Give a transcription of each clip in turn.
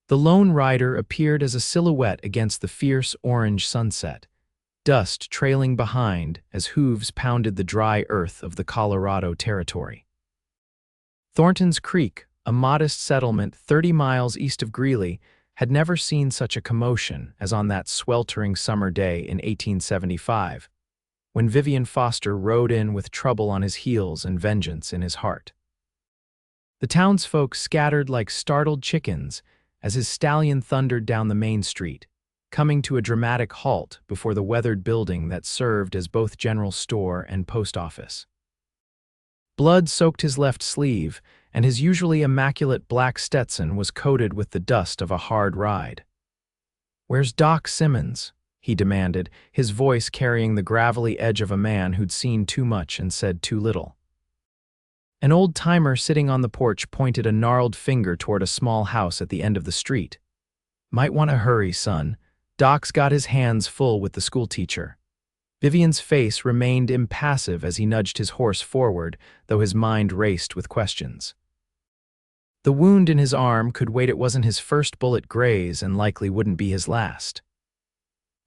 The lone rider appeared as a silhouette against the fierce orange sunset, dust trailing behind as hooves pounded the dry earth of the Colorado Territory. Thornton's Creek, a modest settlement 30 miles east of Greeley, had never seen such a commotion as on that sweltering summer day in 1875, when Vivian Foster rode in with trouble on his heels and vengeance in his heart. The townsfolk scattered like startled chickens as his stallion thundered down the main street, coming to a dramatic halt before the weathered building that served as both general store and post office. Blood soaked his left sleeve, and his usually immaculate black Stetson was coated with the dust of a hard ride. "Where's Doc Simmons?" he demanded, his voice carrying the gravelly edge of a man who'd seen too much and said too little. An old-timer sitting on the porch pointed a gnarled finger toward a small house at the end of the street. "Might want to hurry, son. Doc's got his hands full with the schoolteacher." Vivian's face remained impassive as he nudged his horse forward, though his mind raced with questions. The wound in his arm could wait. It wasn't his first bullet graze and likely wouldn't be his last.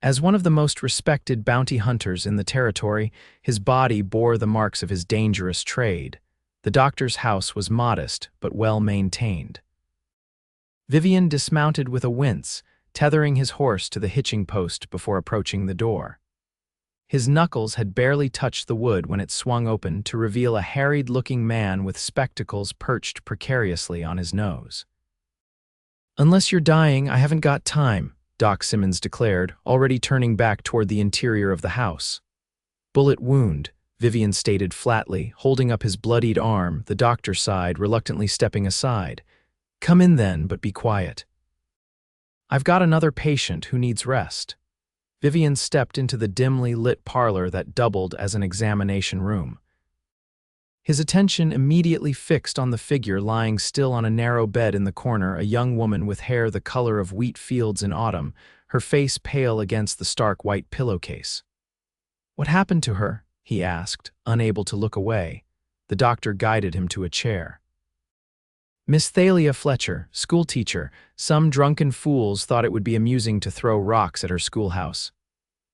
As one of the most respected bounty hunters in the territory, his body bore the marks of his dangerous trade. The doctor's house was modest but well-maintained. Vivian dismounted with a wince, tethering his horse to the hitching post before approaching the door. His knuckles had barely touched the wood when it swung open to reveal a harried-looking man with spectacles perched precariously on his nose. "Unless you're dying, I haven't got time," Doc Simmons declared, already turning back toward the interior of the house. "Bullet wound," Vivian stated flatly, holding up his bloodied arm. The doctor sighed, reluctantly stepping aside. "Come in then, but be quiet. I've got another patient who needs rest." Vivian stepped into the dimly lit parlor that doubled as an examination room. His attention immediately fixed on the figure lying still on a narrow bed in the corner, a young woman with hair the color of wheat fields in autumn, her face pale against the stark white pillowcase. "What happened to her?" he asked, unable to look away. The doctor guided him to a chair. "Miss Thalia Fletcher, schoolteacher. Some drunken fools thought it would be amusing to throw rocks at her schoolhouse.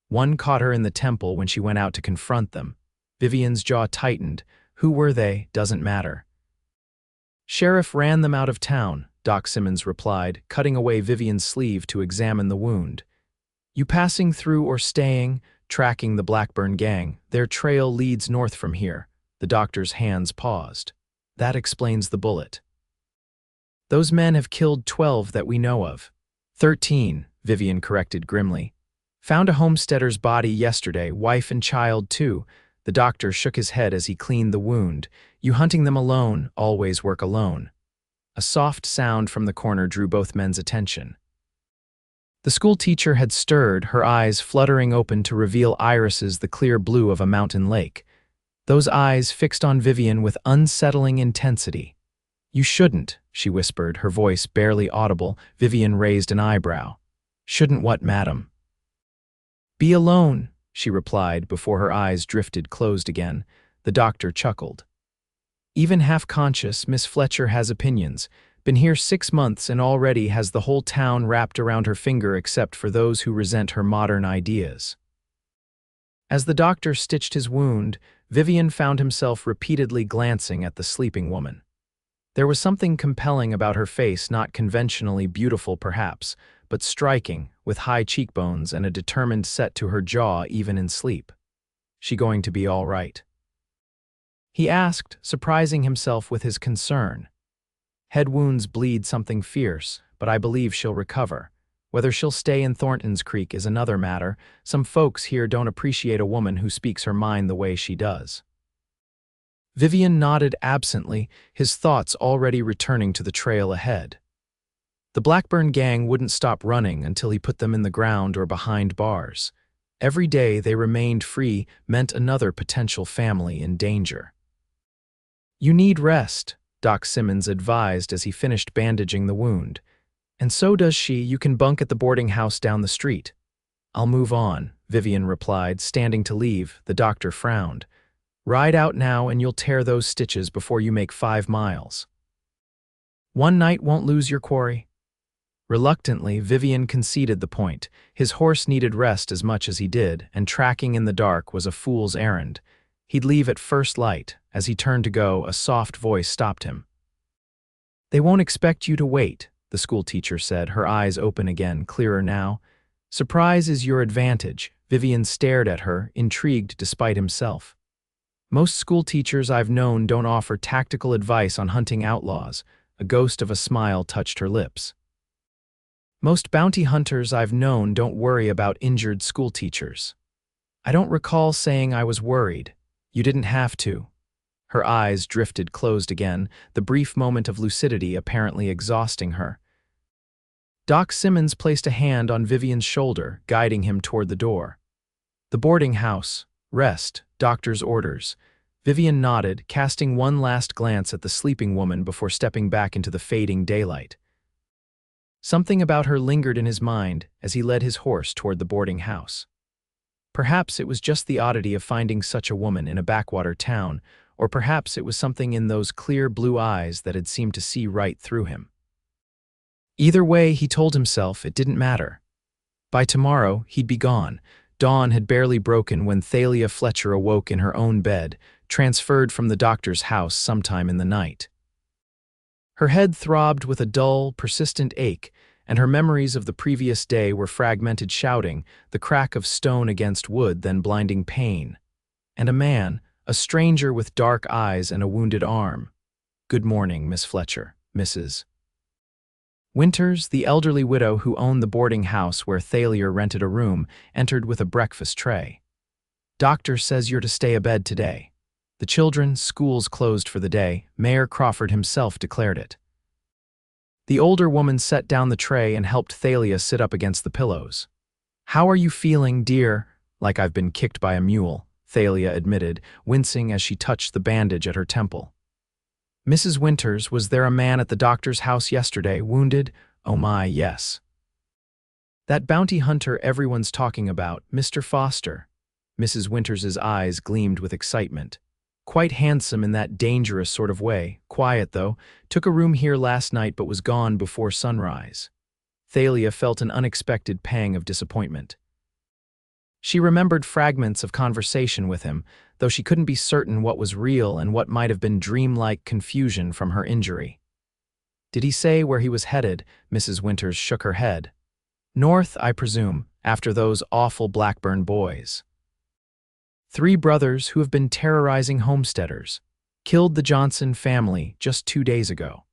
One caught her in the temple when she went out to confront them." Vivian's jaw tightened. "Who were they? Doesn't matter." "Sheriff ran them out of town," Doc Simmons replied, cutting away Vivian's sleeve to examine the wound. "You passing through or staying?" "Tracking the Blackburn gang. Their trail leads north from here." The doctor's hands paused. "That explains the bullet. Those men have killed 12 that we know of." 13, Vivian corrected grimly. "Found a homesteader's body yesterday, wife and child too." The doctor shook his head as he cleaned the wound. "You hunting them alone? Always work alone." A soft sound from the corner drew both men's attention. The schoolteacher had stirred, her eyes fluttering open to reveal irises the clear blue of a mountain lake. Those eyes fixed on Vivian with unsettling intensity. "You shouldn't," she whispered, her voice barely audible. Vivian raised an eyebrow. "Shouldn't what, madam?" "Be alone," she replied before her eyes drifted closed again. The doctor chuckled. "Even half-conscious, Miss Fletcher has opinions. Been here 6 months and already has the whole town wrapped around her finger except for those who resent her modern ideas." As the doctor stitched his wound, Vivian found himself repeatedly glancing at the sleeping woman. There was something compelling about her face, not conventionally beautiful perhaps, but striking, with high cheekbones and a determined set to her jaw even in sleep. "She going to be all right?" he asked, surprising himself with his concern. "Head wounds bleed something fierce, but I believe she'll recover. Whether she'll stay in Thornton's Creek is another matter. Some folks here don't appreciate a woman who speaks her mind the way she does." Vivian nodded absently, his thoughts already returning to the trail ahead. The Blackburn gang wouldn't stop running until he put them in the ground or behind bars. Every day they remained free meant another potential family in danger. "You need rest," Doc Simmons advised as he finished bandaging the wound. "And so does she. You can bunk at the boarding house down the street." "I'll move on," Vivian replied, standing to leave. The doctor frowned. "Ride out now and you'll tear those stitches before you make 5 miles. One night won't lose your quarry." Reluctantly, Vivian conceded the point. His horse needed rest as much as he did, and tracking in the dark was a fool's errand. He'd leave at first light. As he turned to go, a soft voice stopped him. "They won't expect you to wait," the schoolteacher said, her eyes open again, clearer now. "Surprise is your advantage." Vivian stared at her, intrigued despite himself. "Most schoolteachers I've known don't offer tactical advice on hunting outlaws." A ghost of a smile touched her lips. "Most bounty hunters I've known don't worry about injured schoolteachers." "I don't recall saying I was worried." "You didn't have to." Her eyes drifted closed again, the brief moment of lucidity apparently exhausting her. Doc Simmons placed a hand on Vivian's shoulder, guiding him toward the door. "The boarding house. Rest. Doctor's orders." Vivian nodded, casting one last glance at the sleeping woman before stepping back into the fading daylight. Something about her lingered in his mind as he led his horse toward the boarding house. Perhaps it was just the oddity of finding such a woman in a backwater town, or perhaps it was something in those clear blue eyes that had seemed to see right through him. Either way, he told himself it didn't matter. By tomorrow, he'd be gone. Dawn had barely broken when Thalia Fletcher awoke in her own bed, transferred from the doctor's house sometime in the night. Her head throbbed with a dull, persistent ache, and her memories of the previous day were fragmented shouting, the crack of stone against wood, then blinding pain. And a man, a stranger with dark eyes and a wounded arm. "Good morning, Miss Fletcher, Mrs. Winters, the elderly widow who owned the boarding house where Thalia rented a room, entered with a breakfast tray. "Doctor says you're to stay abed today. The children, school's closed for the day. Mayor Crawford himself declared it." The older woman set down the tray and helped Thalia sit up against the pillows. "How are you feeling, dear?" "Like I've been kicked by a mule," Thalia admitted, wincing as she touched the bandage at her temple. "Mrs. Winters, was there a man at the doctor's house yesterday, wounded?" "Oh my, yes. That bounty hunter everyone's talking about, Mr. Foster." Mrs. Winters's eyes gleamed with excitement. "Quite handsome in that dangerous sort of way. Quiet, though. Took a room here last night but was gone before sunrise." Thalia felt an unexpected pang of disappointment. She remembered fragments of conversation with him, though she couldn't be certain what was real and what might have been dreamlike confusion from her injury. "Did he say where he was headed?" Mrs. Winters shook her head. "North, I presume, after those awful Blackburn boys. 3 brothers who have been terrorizing homesteaders. Killed the Johnson family just 2 days ago."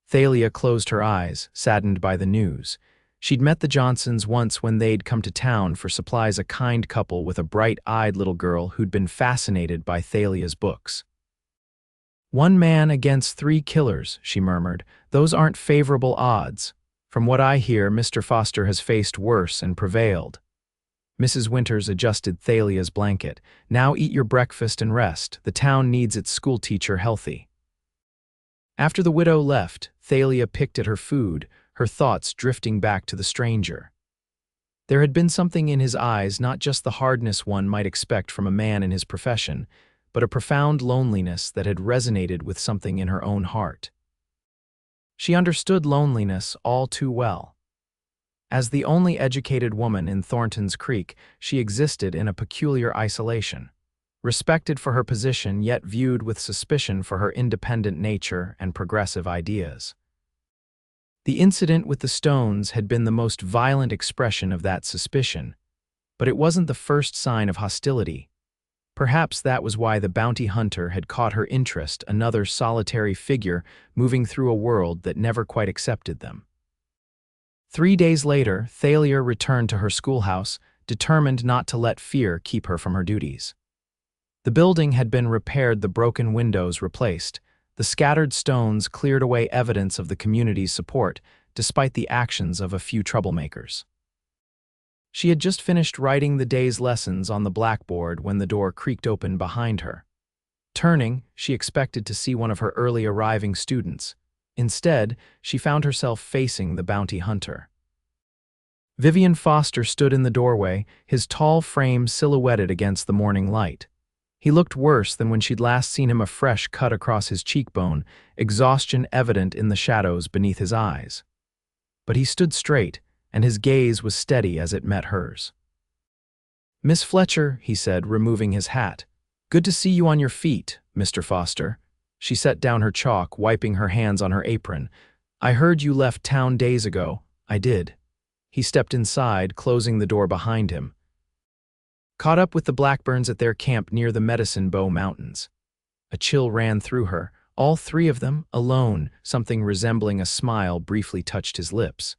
Thalia closed her eyes, saddened by the news. She'd met the Johnsons once when they'd come to town for supplies, a kind couple with a bright-eyed little girl who'd been fascinated by Thalia's books. "1 man against 3 killers," she murmured. "Those aren't favorable odds. From what I hear, Mr. Foster has faced worse and prevailed." Mrs. Winters adjusted Thalia's blanket. "Now eat your breakfast and rest. The town needs its schoolteacher healthy." After the widow left, Thalia picked at her food, her thoughts drifting back to the stranger. There had been something in his eyes, not just the hardness one might expect from a man in his profession, but a profound loneliness that had resonated with something in her own heart. She understood loneliness all too well. As the only educated woman in Thornton's Creek, she existed in a peculiar isolation, respected for her position yet viewed with suspicion for her independent nature and progressive ideas. The incident with the stones had been the most violent expression of that suspicion, but it wasn't the first sign of hostility. Perhaps that was why the bounty hunter had caught her interest, another solitary figure moving through a world that never quite accepted them. 3 days later, Thalia returned to her schoolhouse, determined not to let fear keep her from her duties. The building had been repaired, the broken windows replaced. The scattered stones cleared away evidence of the community's support, despite the actions of a few troublemakers. She had just finished writing the day's lessons on the blackboard when the door creaked open behind her. Turning, she expected to see one of her early arriving students. Instead, she found herself facing the bounty hunter. Vivian Foster stood in the doorway, his tall frame silhouetted against the morning light. He looked worse than when she'd last seen him, a fresh cut across his cheekbone, exhaustion evident in the shadows beneath his eyes. but he stood straight, and his gaze was steady as it met hers. "Miss Fletcher," he said, removing his hat. "Good to see you on your feet, Mr. Foster." She set down her chalk, wiping her hands on her apron. "I heard you left town days ago." "I did." He stepped inside, closing the door behind him. "Caught up with the Blackburns at their camp near the Medicine Bow Mountains." A chill ran through her. All three of them, alone, something resembling a smile briefly touched his lips.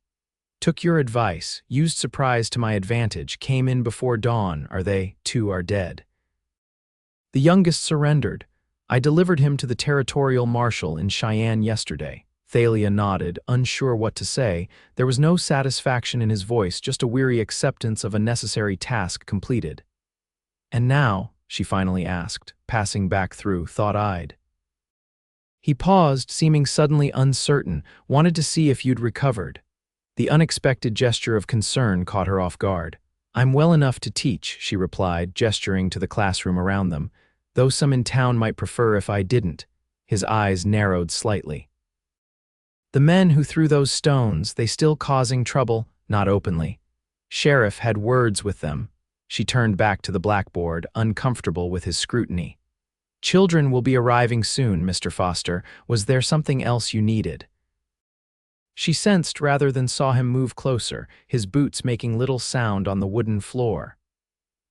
"Took your advice, used surprise to my advantage, came in before dawn. They, too, are dead." "The youngest surrendered. I delivered him to the territorial marshal in Cheyenne yesterday." Thalia nodded, unsure what to say. There was no satisfaction in his voice, just a weary acceptance of a necessary task completed. "And now?" she finally asked, passing back through, thought-eyed. He paused, seeming suddenly uncertain, wanted to see if you'd recovered. The unexpected gesture of concern caught her off guard. "I'm well enough to teach," she replied, gesturing to the classroom around them, "though some in town might prefer if I didn't." His eyes narrowed slightly. "The men who threw those stones, they still causing trouble?" "Not openly. Sheriff had words with them." She turned back to the blackboard, uncomfortable with his scrutiny. "Children will be arriving soon, Mr. Foster. Was there something else you needed?" She sensed rather than saw him move closer, his boots making little sound on the wooden floor.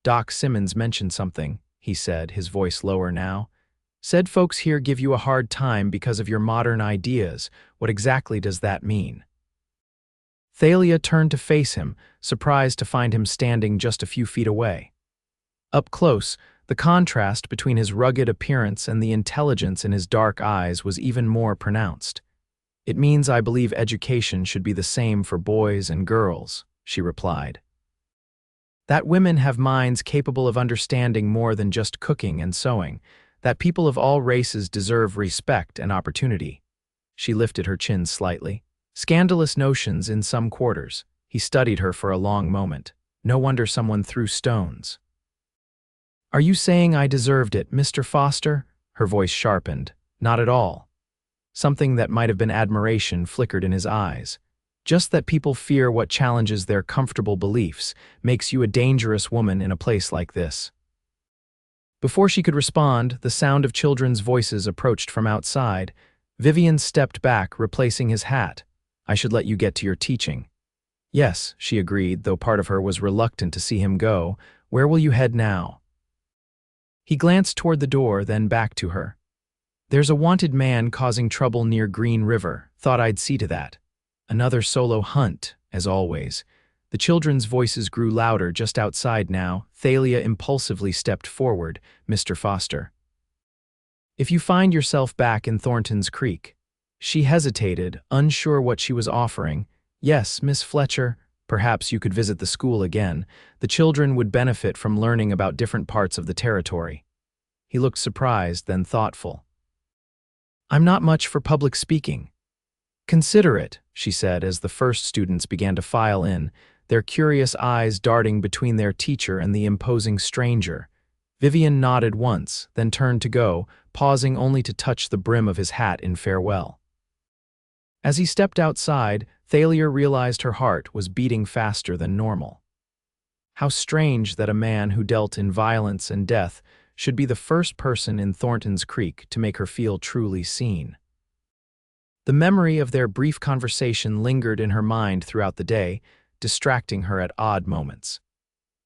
"Doc Simmons mentioned something," he said, his voice lower now. "Said folks here give you a hard time because of your modern ideas. What exactly does that mean?" Thalia turned to face him, surprised to find him standing just a few feet away. Up close, the contrast between his rugged appearance and the intelligence in his dark eyes was even more pronounced. "It means I believe education should be the same for boys and girls," she replied. "That women have minds capable of understanding more than just cooking and sewing, that people of all races deserve respect and opportunity." She lifted her chin slightly. "Scandalous notions in some quarters." He studied her for a long moment. "No wonder someone threw stones." "Are you saying I deserved it, Mr. Foster?" Her voice sharpened. "Not at all." Something that might have been admiration flickered in his eyes. "Just that people fear what challenges their comfortable beliefs makes you a dangerous woman in a place like this." Before she could respond, the sound of children's voices approached from outside. Vivian stepped back, replacing his hat. "I should let you get to your teaching." "Yes," she agreed, though part of her was reluctant to see him go. "Where will you head now?" He glanced toward the door, then back to her. "There's a wanted man causing trouble near Green River. Thought I'd see to that." Another solo hunt, as always. The children's voices grew louder just outside now. Thalia impulsively stepped forward. "Mr. Foster, if you find yourself back in Thornton's Creek." She hesitated, unsure what she was offering. "Yes, Miss Fletcher, perhaps you could visit the school again. The children would benefit from learning about different parts of the territory." He looked surprised, then thoughtful. "I'm not much for public speaking." "Consider it," she said as the first students began to file in, their curious eyes darting between their teacher and the imposing stranger. Vivian nodded once, then turned to go, pausing only to touch the brim of his hat in farewell. As he stepped outside, Thalia realized her heart was beating faster than normal. How strange that a man who dealt in violence and death should be the first person in Thornton's Creek to make her feel truly seen. The memory of their brief conversation lingered in her mind throughout the day, distracting her at odd moments.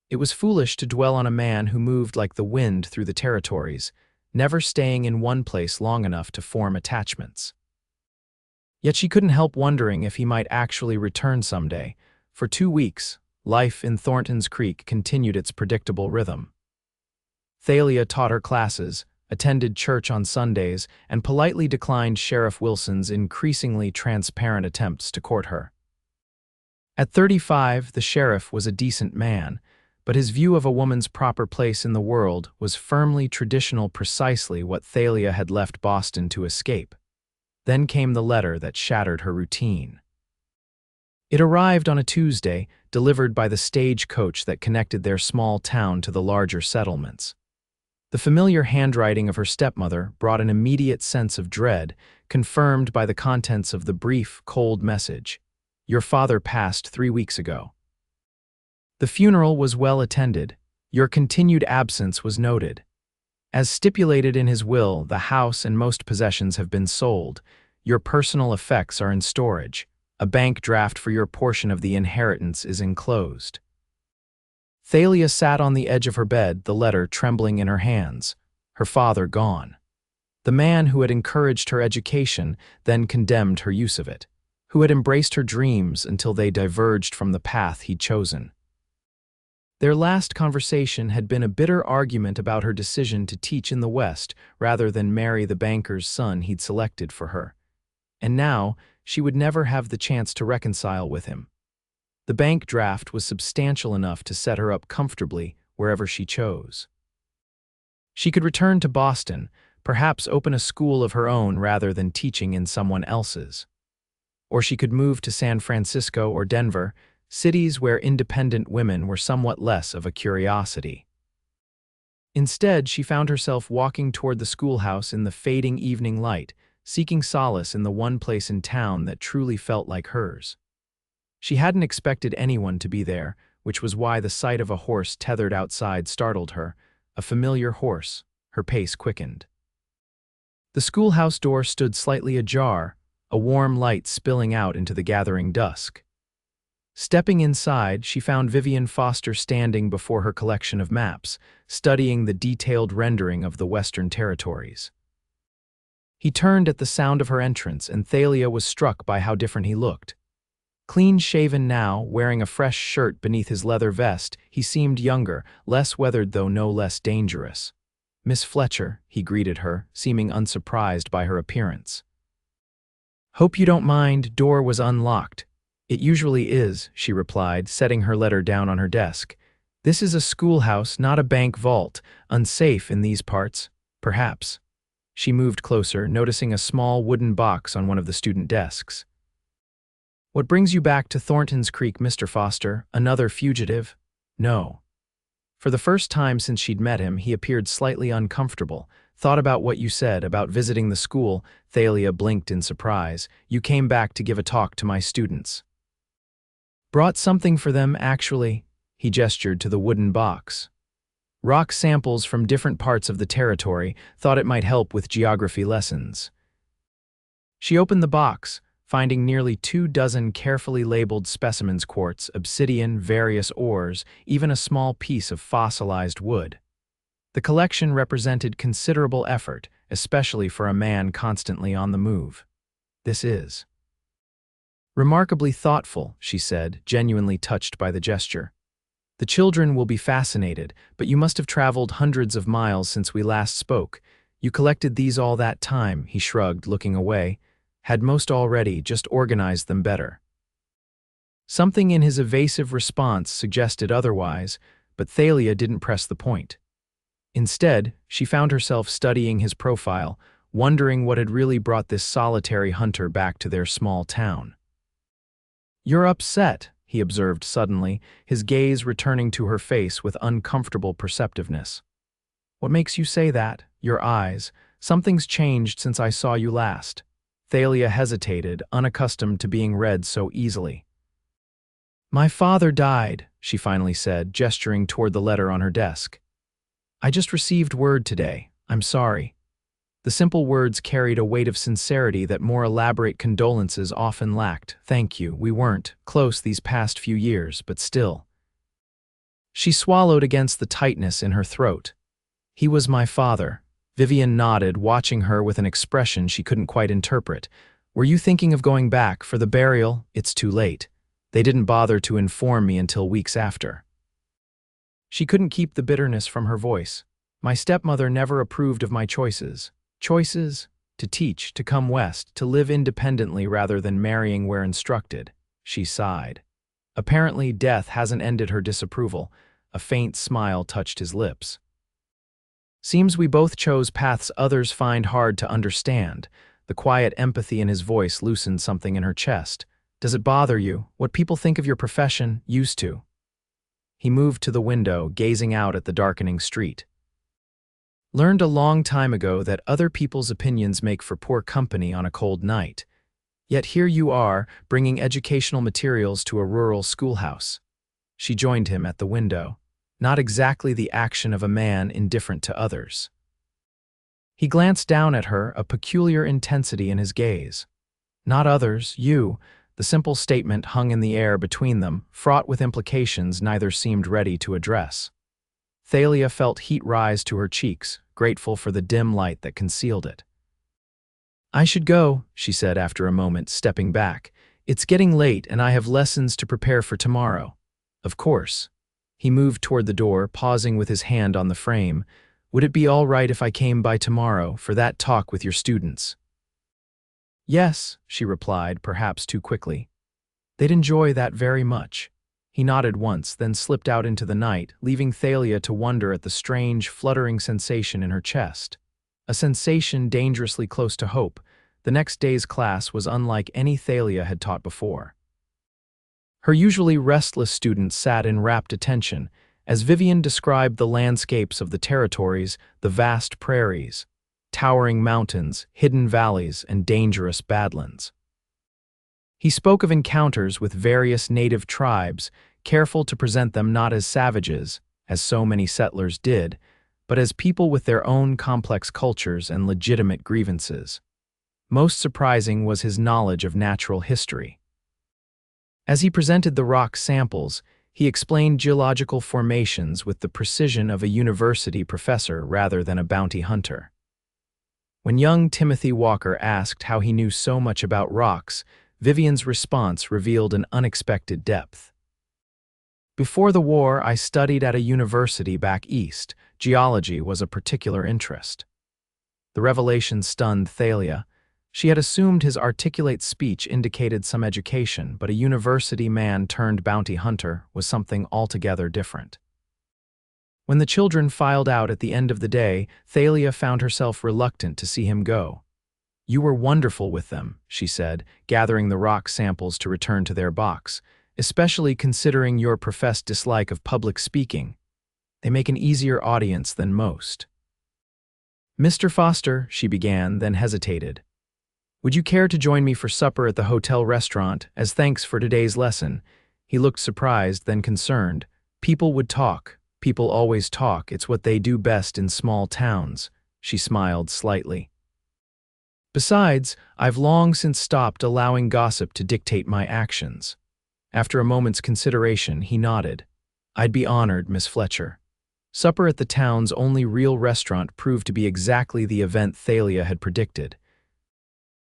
It was foolish to dwell on a man who moved like the wind through the territories, never staying in one place long enough to form attachments. Yet she couldn't help wondering if he might actually return someday. For 2 weeks, life in Thornton's Creek continued its predictable rhythm. Thalia taught her classes, attended church on Sundays, and politely declined Sheriff Wilson's increasingly transparent attempts to court her. At 35, the sheriff was a decent man, but his view of a woman's proper place in the world was firmly traditional, precisely what Thalia had left Boston to escape. Then came the letter that shattered her routine. It arrived on a Tuesday, delivered by the stagecoach that connected their small town to the larger settlements. The familiar handwriting of her stepmother brought an immediate sense of dread, confirmed by the contents of the brief, cold message. Your father passed 3 weeks ago. The funeral was well attended. Your continued absence was noted. As stipulated in his will, the house and most possessions have been sold. Your personal effects are in storage. A bank draft for your portion of the inheritance is enclosed. Thalia sat on the edge of her bed, the letter trembling in her hands. Her father gone. The man who had encouraged her education, then condemned her use of it, who had embraced her dreams until they diverged from the path he'd chosen. Their last conversation had been a bitter argument about her decision to teach in the West rather than marry the banker's son he'd selected for her. And now, she would never have the chance to reconcile with him. The bank draft was substantial enough to set her up comfortably wherever she chose. She could return to Boston, perhaps open a school of her own rather than teaching in someone else's. Or she could move to San Francisco or Denver, cities where independent women were somewhat less of a curiosity. Instead, she found herself walking toward the schoolhouse in the fading evening light, seeking solace in the one place in town that truly felt like hers. She hadn't expected anyone to be there, which was why the sight of a horse tethered outside startled her, a familiar horse. Her pace quickened. The schoolhouse door stood slightly ajar, a warm light spilling out into the gathering dusk. Stepping inside, she found Vivian Foster standing before her collection of maps, studying the detailed rendering of the Western Territories. He turned at the sound of her entrance, and Thalia was struck by how different he looked. Clean-shaven now, wearing a fresh shirt beneath his leather vest, he seemed younger, less weathered though no less dangerous. "Miss Fletcher," he greeted her, seeming unsurprised by her appearance. "Hope you don't mind, door was unlocked." "It usually is," she replied, setting her letter down on her desk. "This is a schoolhouse, not a bank vault. Unsafe in these parts, perhaps." She moved closer, noticing a small wooden box on one of the student desks. "What brings you back to Thornton's Creek, Mr. Foster? Another fugitive?" "No." For the first time since she'd met him, he appeared slightly uncomfortable. "Thought about what you said, about visiting the school." Thalia blinked in surprise. "You came back to give a talk to my students." "Brought something for them, actually." He gestured to the wooden box. "Rock samples from different parts of the territory. Thought it might help with geography lessons." She opened the box, finding nearly 24 carefully labeled specimens: quartz, obsidian, various ores, even a small piece of fossilized wood. The collection represented considerable effort, especially for a man constantly on the move. "This is remarkably thoughtful," she said, genuinely touched by the gesture. "The children will be fascinated, but you must have traveled hundreds of miles since we last spoke. You collected these all that time," he shrugged, looking away. "Had most already, just organized them better." Something in his evasive response suggested otherwise, but Thalia didn't press the point. Instead, she found herself studying his profile, wondering what had really brought this solitary hunter back to their small town. "You're upset," he observed suddenly, his gaze returning to her face with uncomfortable perceptiveness. "What makes you say that? Your eyes. Something's changed since I saw you last." Thalia hesitated, unaccustomed to being read so easily. "My father died," she finally said, gesturing toward the letter on her desk. "I just received word today. I'm sorry." The simple words carried a weight of sincerity that more elaborate condolences often lacked. "Thank you. We weren't close these past few years, but still." She swallowed against the tightness in her throat. "He was my father." Vivian nodded, watching her with an expression she couldn't quite interpret. "Were you thinking of going back for the burial?" "It's too late. They didn't bother to inform me until weeks after." She couldn't keep the bitterness from her voice. "My stepmother never approved of my choices." "Choices?" "To teach, to come west, to live independently rather than marrying where instructed." She sighed. Apparently, death hasn't ended her disapproval. A faint smile touched his lips. "Seems we both chose paths others find hard to understand." The quiet empathy in his voice loosened something in her chest. "Does it bother you, what people think of your profession? Used to." He moved to the window, gazing out at the darkening street. "Learned a long time ago that other people's opinions make for poor company on a cold night." Yet here you are, bringing educational materials to a rural schoolhouse. She joined him at the window, not exactly the action of a man indifferent to others. He glanced down at her, a peculiar intensity in his gaze. Not others, you. The simple statement hung in the air between them, fraught with implications neither seemed ready to address. Thalia felt heat rise to her cheeks, grateful for the dim light that concealed it. "I should go," she said after a moment, stepping back. "It's getting late and I have lessons to prepare for tomorrow." "Of course." He moved toward the door, pausing with his hand on the frame. "Would it be all right if I came by tomorrow for that talk with your students?" "Yes," she replied, perhaps too quickly. "They'd enjoy that very much." He nodded once, then slipped out into the night, leaving Thalia to wonder at the strange, fluttering sensation in her chest. A sensation dangerously close to hope. The next day's class was unlike any Thalia had taught before. Her usually restless students sat in rapt attention, as Vivian described the landscapes of the territories, the vast prairies, towering mountains, hidden valleys, and dangerous badlands. He spoke of encounters with various native tribes, careful to present them not as savages, as so many settlers did, but as people with their own complex cultures and legitimate grievances. Most surprising was his knowledge of natural history. As he presented the rock samples, he explained geological formations with the precision of a university professor rather than a bounty hunter. When young Timothy Walker asked how he knew so much about rocks, Vivian's response revealed an unexpected depth. "Before the war, I studied at a university back east. Geology was a particular interest." The revelation stunned Thalia. She had assumed his articulate speech indicated some education, but a university man turned bounty hunter was something altogether different. When the children filed out at the end of the day, Thalia found herself reluctant to see him go. "You were wonderful with them," she said, gathering the rock samples to return to their box, "especially considering your professed dislike of public speaking. They make an easier audience than most." "Mr. Foster," she began, then hesitated. "Would you care to join me for supper at the hotel restaurant, as thanks for today's lesson?" He looked surprised, then concerned. "People would talk. People always talk. It's what they do best in small towns." She smiled slightly. "Besides, I've long since stopped allowing gossip to dictate my actions." After a moment's consideration, he nodded. "I'd be honored, Miss Fletcher." Supper at the town's only real restaurant proved to be exactly the event Thalia had predicted.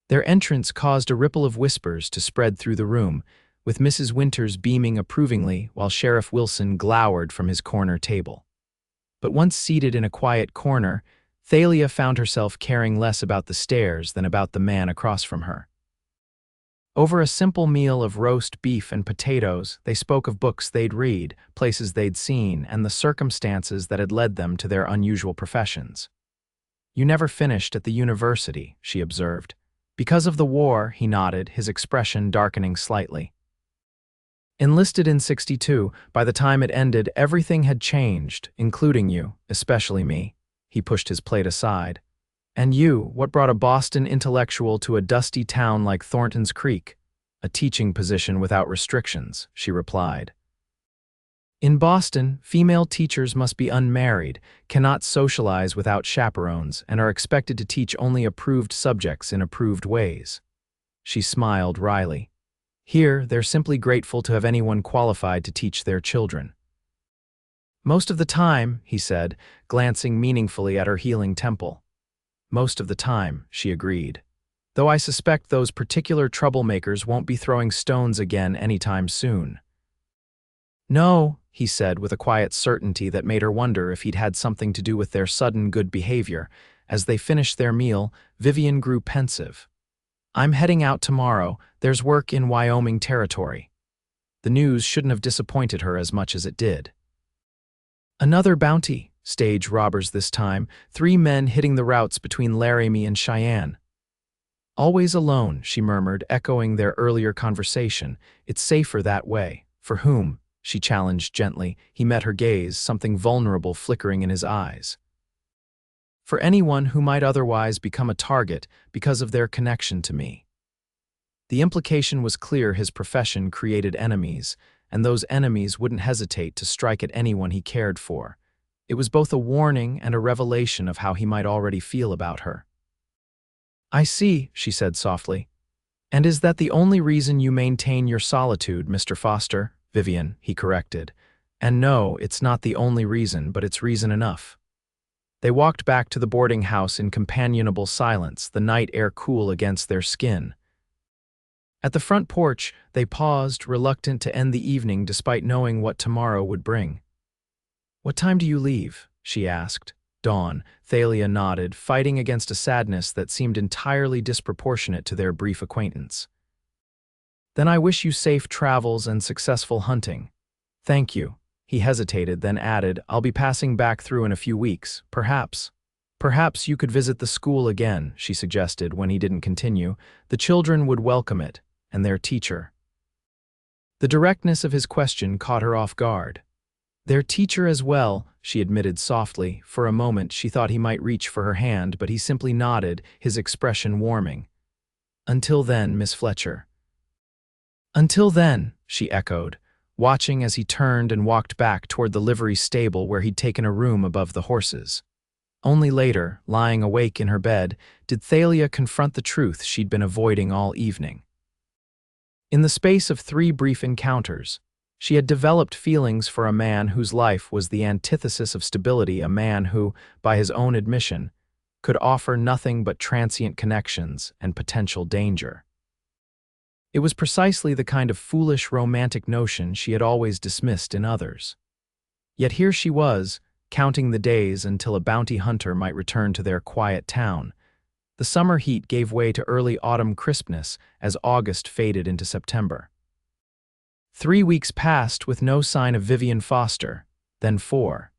Their entrance caused a ripple of whispers to spread through the room, with Mrs. Winters beaming approvingly while Sheriff Wilson glowered from his corner table. But once seated in a quiet corner, Thalia found herself caring less about the stairs than about the man across from her. Over a simple meal of roast beef and potatoes, they spoke of books they'd read, places they'd seen, and the circumstances that had led them to their unusual professions. "You never finished at the university," she observed. "Because of the war," he nodded, his expression darkening slightly. "Enlisted in '62, by the time it ended, everything had changed, including you, especially me." He pushed his plate aside. "And you, what brought a Boston intellectual to a dusty town like Thornton's Creek?" "A teaching position without restrictions," she replied. "In Boston, female teachers must be unmarried, cannot socialize without chaperones, and are expected to teach only approved subjects in approved ways." She smiled wryly. "Here, they're simply grateful to have anyone qualified to teach their children." "Most of the time," he said, glancing meaningfully at her healing temple. "Most of the time," she agreed. "Though I suspect those particular troublemakers won't be throwing stones again anytime soon." "No," he said with a quiet certainty that made her wonder if he'd had something to do with their sudden good behavior. As they finished their meal, Vivian grew pensive. "I'm heading out tomorrow. There's work in Wyoming territory." The news shouldn't have disappointed her as much as it did. "Another bounty. Stage robbers this time. 3 men hitting the routes between Laramie and Cheyenne." "Always alone," she murmured, echoing their earlier conversation. "It's safer that way." "For whom?" she challenged gently. He met her gaze, something vulnerable flickering in his eyes. "For anyone who might otherwise become a target because of their connection to me." The implication was clear: his profession created enemies, and those enemies wouldn't hesitate to strike at anyone he cared for. It was both a warning and a revelation of how he might already feel about her. "I see," she said softly. "And is that the only reason you maintain your solitude, Mr. Foster?" "Vivian," he corrected. "And no, it's not the only reason, but it's reason enough." They walked back to the boarding house in companionable silence, the night air cool against their skin. At the front porch, they paused, reluctant to end the evening despite knowing what tomorrow would bring. "What time do you leave?" she asked. "Dawn," Thalia nodded, fighting against a sadness that seemed entirely disproportionate to their brief acquaintance. "Then I wish you safe travels and successful hunting." "Thank you." He hesitated, then added, "I'll be passing back through in a few weeks. Perhaps you could visit the school again," she suggested when he didn't continue. "The children would welcome it, and their teacher." The directness of his question caught her off guard. "Their teacher as well," she admitted softly. For a moment she thought he might reach for her hand, but he simply nodded, his expression warming. "Until then, Miss Fletcher." "Until then," she echoed, watching as he turned and walked back toward the livery stable where he'd taken a room above the horses. Only later, lying awake in her bed, did Thalia confront the truth she'd been avoiding all evening. In the space of 3 brief encounters, she had developed feelings for a man whose life was the antithesis of stability, a man who, by his own admission, could offer nothing but transient connections and potential danger. It was precisely the kind of foolish romantic notion she had always dismissed in others. Yet here she was, counting the days until a bounty hunter might return to their quiet town. The summer heat gave way to early autumn crispness as August faded into September. 3 weeks passed with no sign of Vivian Foster, then 4.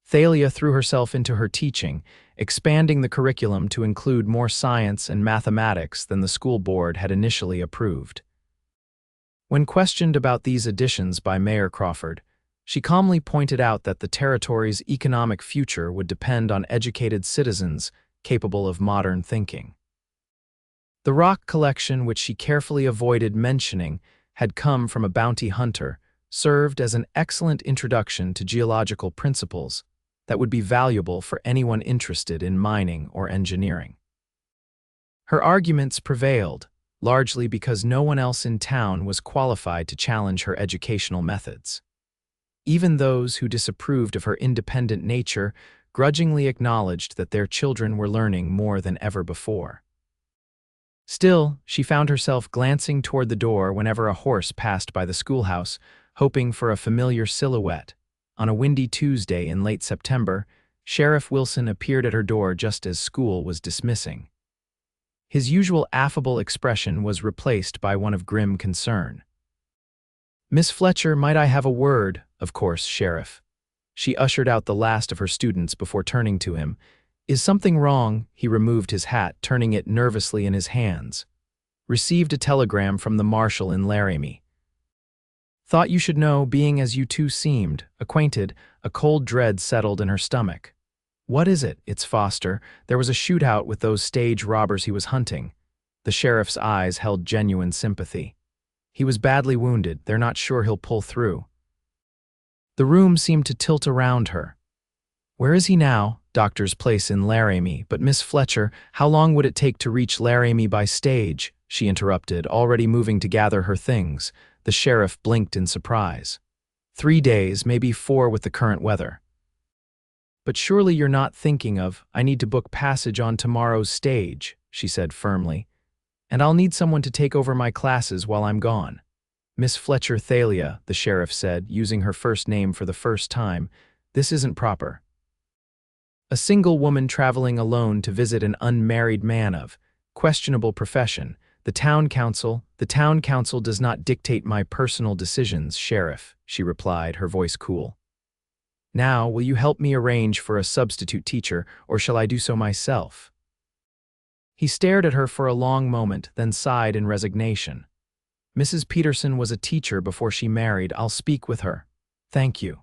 Thalia threw herself into her teaching, expanding the curriculum to include more science and mathematics than the school board had initially approved. When questioned about these additions by Mayor Crawford, she calmly pointed out that the territory's economic future would depend on educated citizens capable of modern thinking. The rock collection, which she carefully avoided mentioning, had come from a bounty hunter, served as an excellent introduction to geological principles that would be valuable for anyone interested in mining or engineering. Her arguments prevailed, largely because no one else in town was qualified to challenge her educational methods. Even those who disapproved of her independent nature grudgingly acknowledged that their children were learning more than ever before. Still, she found herself glancing toward the door whenever a horse passed by the schoolhouse, hoping for a familiar silhouette. On a windy Tuesday in late September, Sheriff Wilson appeared at her door just as school was dismissing. His usual affable expression was replaced by one of grim concern. "Miss Fletcher, might I have a word?" "Of course, Sheriff." She ushered out the last of her students before turning to him. "Is something wrong?" He removed his hat, turning it nervously in his hands. "Received a telegram from the marshal in Laramie. Thought you should know, being as you two seemed acquainted." A cold dread settled in her stomach. "What is it?" "It's Foster. There was a shootout with those stage robbers he was hunting." The sheriff's eyes held genuine sympathy. "He was badly wounded. They're not sure he'll pull through." The room seemed to tilt around her. "Where is he now?" "Doctor's place in Laramie." "But Miss Fletcher, how long would it take to reach Laramie by stage?" she interrupted, already moving to gather her things. The sheriff blinked in surprise. 3 days, maybe 4 with the current weather." "But surely you're not thinking of, I need to book passage on tomorrow's stage," she said firmly. "And I'll need someone to take over my classes while I'm gone." "Miss Fletcher, Thalia," the sheriff said, using her first name for the first time, "this isn't proper. A single woman traveling alone to visit an unmarried man of questionable profession. The town council does not dictate my personal decisions, Sheriff," she replied, her voice cool. "Now, will you help me arrange for a substitute teacher, or shall I do so myself?" He stared at her for a long moment, then sighed in resignation. "Mrs. Peterson was a teacher before she married. I'll speak with her." "Thank you."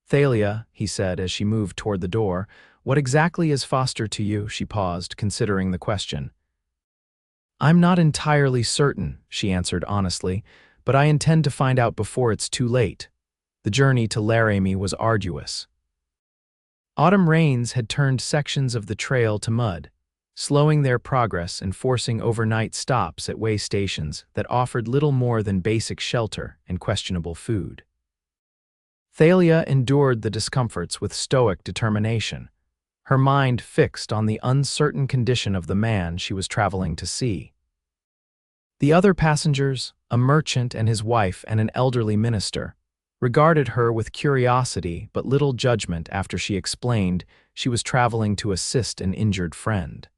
"Thalia," he said as she moved toward the door, "what exactly is Foster to you?" She paused, considering the question. I'm not entirely certain, she answered honestly, but I intend to find out before it's too late. The journey to Laramie was arduous. Autumn rains had turned sections of the trail to mud, slowing their progress and forcing overnight stops at way stations that offered little more than basic shelter and questionable food. Thalia endured the discomforts with stoic determination, her mind fixed on the uncertain condition of the man she was traveling to see. The other passengers, a merchant and his wife and an elderly minister, regarded her with curiosity but little judgment after she explained she was traveling to assist an injured friend.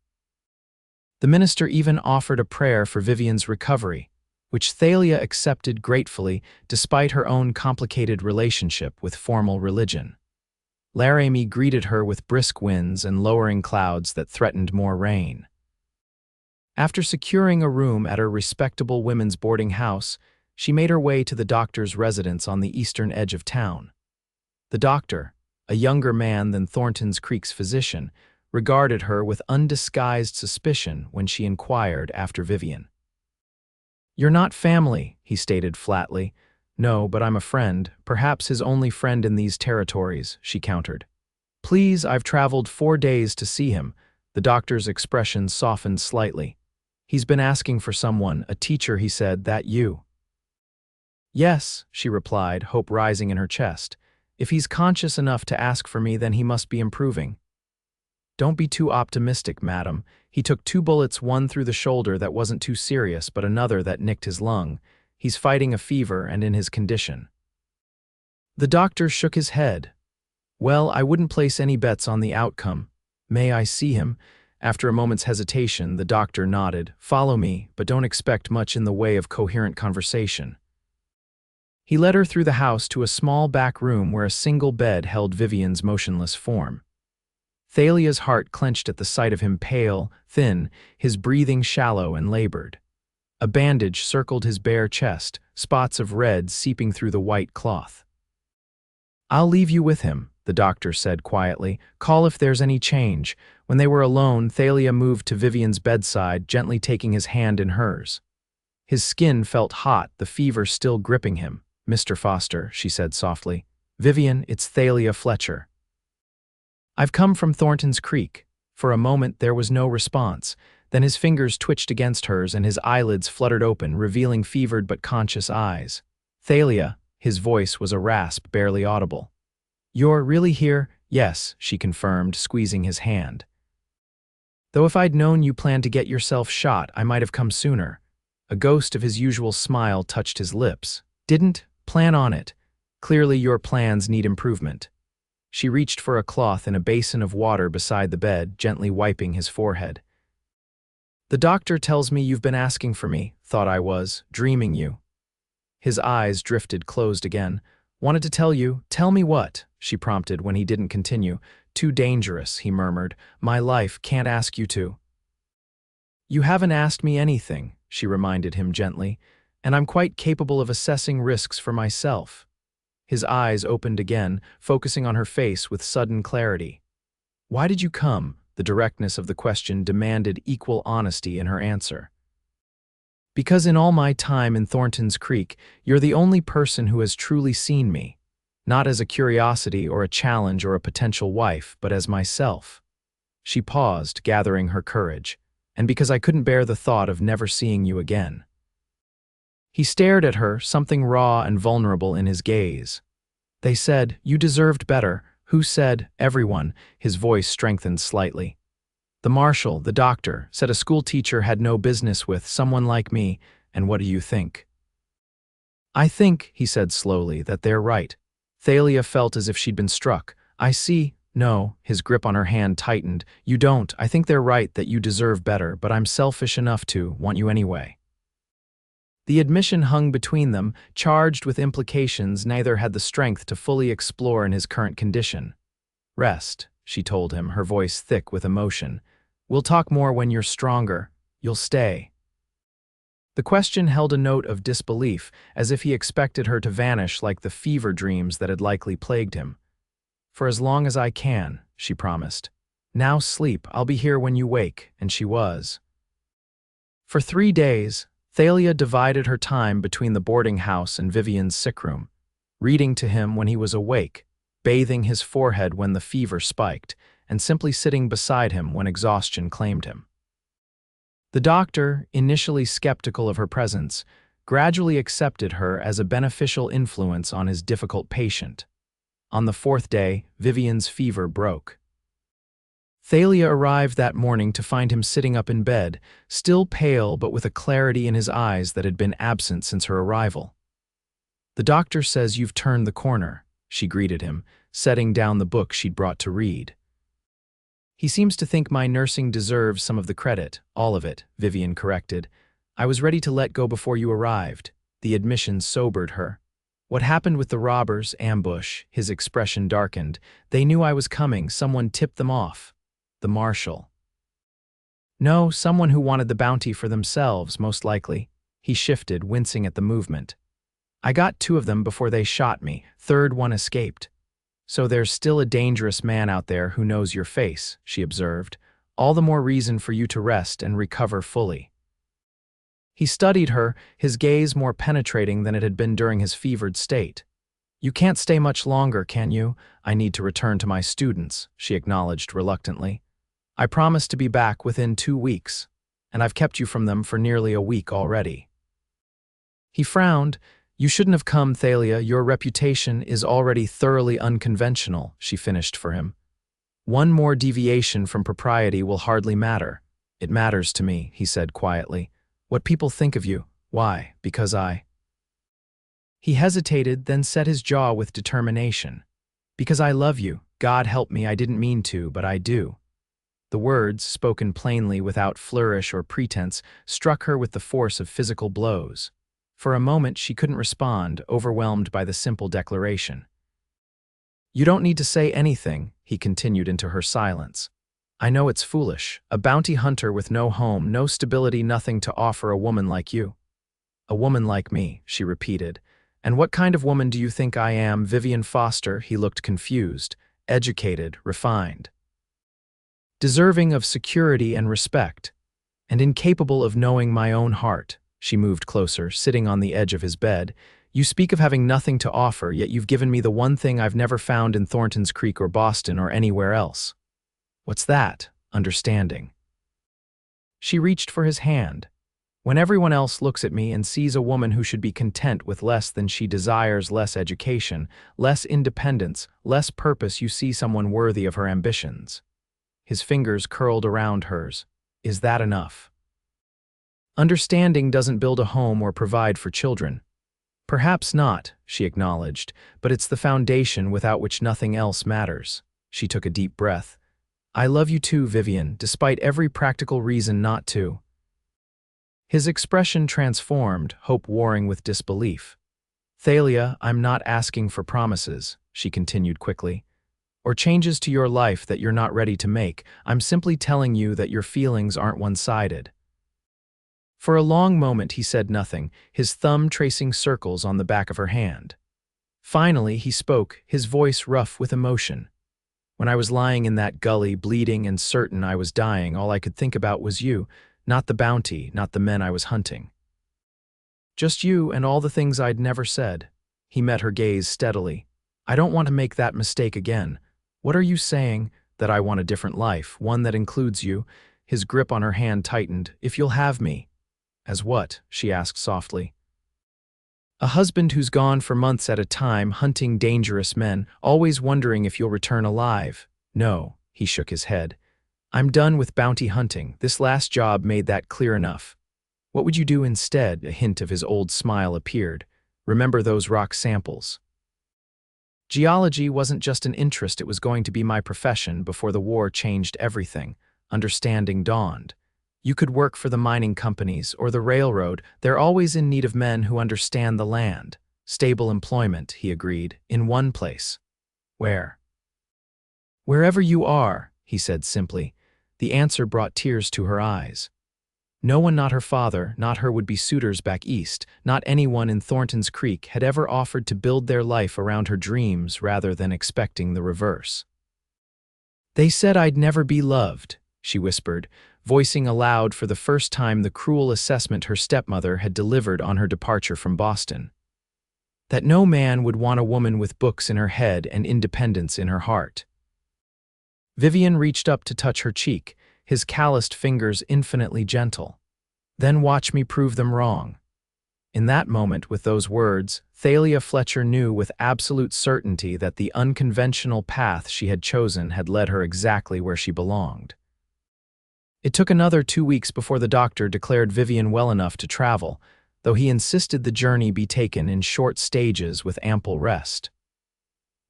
The minister even offered a prayer for Vivian's recovery, which Thalia accepted gratefully despite her own complicated relationship with formal religion. Laramie greeted her with brisk winds and lowering clouds that threatened more rain. After securing a room at her respectable women's boarding house, she made her way to the doctor's residence on the eastern edge of town. The doctor, a younger man than Thornton's Creek's physician, regarded her with undisguised suspicion when she inquired after Vivian. "You're not family," he stated flatly. "No, but I'm a friend, perhaps his only friend in these territories," she countered. "Please, I've traveled 4 days to see him." The doctor's expression softened slightly. "He's been asking for someone, a teacher, he said. That you?" "Yes," she replied, hope rising in her chest. "If he's conscious enough to ask for me, then he must be improving." "Don't be too optimistic, madam. He took 2 bullets, one through the shoulder that wasn't too serious, but another that nicked his lung. He's fighting a fever and in his condition." The doctor shook his head. "Well, I wouldn't place any bets on the outcome. May I see him?" After a moment's hesitation, the doctor nodded. "Follow me, but don't expect much in the way of coherent conversation." He led her through the house to a small back room where a single bed held Vivian's motionless form. Thalia's heart clenched at the sight of him, pale, thin, his breathing shallow and labored. A bandage circled his bare chest, spots of red seeping through the white cloth. "I'll leave you with him," the doctor said quietly. "Call if there's any change." When they were alone, Thalia moved to Vivian's bedside, gently taking his hand in hers. His skin felt hot, the fever still gripping him. "Mr. Foster," she said softly. "Vivian, it's Thalia Fletcher." "I've come from Thornton's Creek." For a moment there was no response. Then his fingers twitched against hers and his eyelids fluttered open, revealing fevered but conscious eyes. "Thalia," his voice was a rasp, barely audible. "You're really here?" "Yes," she confirmed, squeezing his hand. "Though if I'd known you planned to get yourself shot, I might have come sooner." A ghost of his usual smile touched his lips. "Didn't plan on it. Clearly your plans need improvement." She reached for a cloth in a basin of water beside the bed, gently wiping his forehead. "The doctor tells me you've been asking for me. Thought I was dreaming you." His eyes drifted closed again. "Wanted to tell you." "Tell me what?" she prompted when he didn't continue. "Too dangerous," he murmured. "My life can't ask you to." "You haven't asked me anything," she reminded him gently, "and I'm quite capable of assessing risks for myself." His eyes opened again, focusing on her face with sudden clarity. "Why did you come?" The directness of the question demanded equal honesty in her answer. "Because in all my time in Thornton's Creek, you're the only person who has truly seen me, not as a curiosity or a challenge or a potential wife, but as myself." She paused, gathering her courage. "And because I couldn't bear the thought of never seeing you again." He stared at her, something raw and vulnerable in his gaze. "They said you deserved better." "Who said?" "Everyone." His voice strengthened slightly. "The marshal, the doctor, said a schoolteacher had no business with someone like me, and what do you think?" "I think," he said slowly, "that they're right." Thalia felt as if she'd been struck. "I see." "No," his grip on her hand tightened. "You don't. I think they're right that you deserve better, but I'm selfish enough to want you anyway." The admission hung between them, charged with implications neither had the strength to fully explore in his current condition. "Rest," she told him, her voice thick with emotion. "We'll talk more when you're stronger. You'll stay." The question held a note of disbelief, as if he expected her to vanish like the fever dreams that had likely plagued him. "For as long as I can," she promised. "Now sleep, I'll be here when you wake," and she was. For 3 days, Thalia divided her time between the boarding house and Vivian's sick room, reading to him when he was awake, bathing his forehead when the fever spiked, and simply sitting beside him when exhaustion claimed him. The doctor, initially skeptical of her presence, gradually accepted her as a beneficial influence on his difficult patient. On the 4th day, Vivian's fever broke. Thalia arrived that morning to find him sitting up in bed, still pale but with a clarity in his eyes that had been absent since her arrival. "The doctor says you've turned the corner," she greeted him, setting down the book she'd brought to read. "He seems to think my nursing deserves some of the credit, all of it," Vivian corrected. "I was ready to let go before you arrived." The admission sobered her. "What happened with the robbers' ambush?" His expression darkened. "They knew I was coming, someone tipped them off." "The marshal?" "No, someone who wanted the bounty for themselves, most likely." He shifted, wincing at the movement. "I got 2 of them before they shot me. Third one escaped." "So there's still a dangerous man out there who knows your face," she observed. "All the more reason for you to rest and recover fully." He studied her, his gaze more penetrating than it had been during his fevered state. "You can't stay much longer, can you?" "I need to return to my students," she acknowledged reluctantly. "I promised to be back within 2 weeks, and I've kept you from them for nearly a week already." He frowned. "You shouldn't have come, Thalia. Your reputation is already thoroughly unconventional," she finished for him. "One more deviation from propriety will hardly matter." "It matters to me," he said quietly. "What people think of you. Why? Because I—" He hesitated, then set his jaw with determination. "Because I love you. God help me, I didn't mean to, but I do." The words, spoken plainly without flourish or pretense, struck her with the force of physical blows. For a moment she couldn't respond, overwhelmed by the simple declaration. "You don't need to say anything," he continued into her silence. "I know it's foolish. A bounty hunter with no home, no stability, nothing to offer a woman like you." "A woman like me," she repeated. "And what kind of woman do you think I am?" Vivian Foster, he looked confused. "Educated, refined, deserving of security and respect, and incapable of knowing my own heart." She moved closer, sitting on the edge of his bed. "You speak of having nothing to offer, yet you've given me the one thing I've never found in Thornton's Creek or Boston or anywhere else." "What's that?" "Understanding." She reached for his hand. "When everyone else looks at me and sees a woman who should be content with less than she desires, less education, less independence, less purpose, you see someone worthy of her ambitions." His fingers curled around hers. "Is that enough?" "Understanding doesn't build a home or provide for children." "Perhaps not," she acknowledged, "but it's the foundation without which nothing else matters." She took a deep breath. "I love you too, Vivian, despite every practical reason not to." His expression transformed, hope warring with disbelief. "Thalia, I'm not asking for promises," she continued quickly, "or changes to your life that you're not ready to make. I'm simply telling you that your feelings aren't one-sided." For a long moment he said nothing, his thumb tracing circles on the back of her hand. Finally he spoke, his voice rough with emotion. "When I was lying in that gully, bleeding and certain I was dying, all I could think about was you, not the bounty, not the men I was hunting. Just you and all the things I'd never said." He met her gaze steadily. "I don't want to make that mistake again." "What are you saying?" "That I want a different life, one that includes you." His grip on her hand tightened. "If you'll have me." "As what?" she asked softly. "A husband who's gone for months at a time, hunting dangerous men, always wondering if you'll return alive." "No," he shook his head. "I'm done with bounty hunting. This last job made that clear enough." "What would you do instead?" A hint of his old smile appeared. "Remember those rock samples?" "Geology wasn't just an interest, it was going to be my profession. Before the war changed everything. Understanding dawned. You could work for the mining companies or the railroad. They're always in need of men who understand the land." "Stable employment," he agreed, "in one place." "Where?" "Wherever you are," he said simply. The answer brought tears to her eyes. No one, not her father, not her would-be suitors back east, not anyone in Thornton's Creek had ever offered to build their life around her dreams rather than expecting the reverse. "They said I'd never be loved," she whispered, voicing aloud for the first time the cruel assessment her stepmother had delivered on her departure from Boston. That no man would want a woman with books in her head and independence in her heart. Vivian reached up to touch her cheek, his calloused fingers infinitely gentle. Then watch me prove them wrong. In that moment, with those words, Thalia Fletcher knew with absolute certainty that the unconventional path she had chosen had led her exactly where she belonged. It took another 2 weeks before the doctor declared Vivian well enough to travel, though he insisted the journey be taken in short stages with ample rest.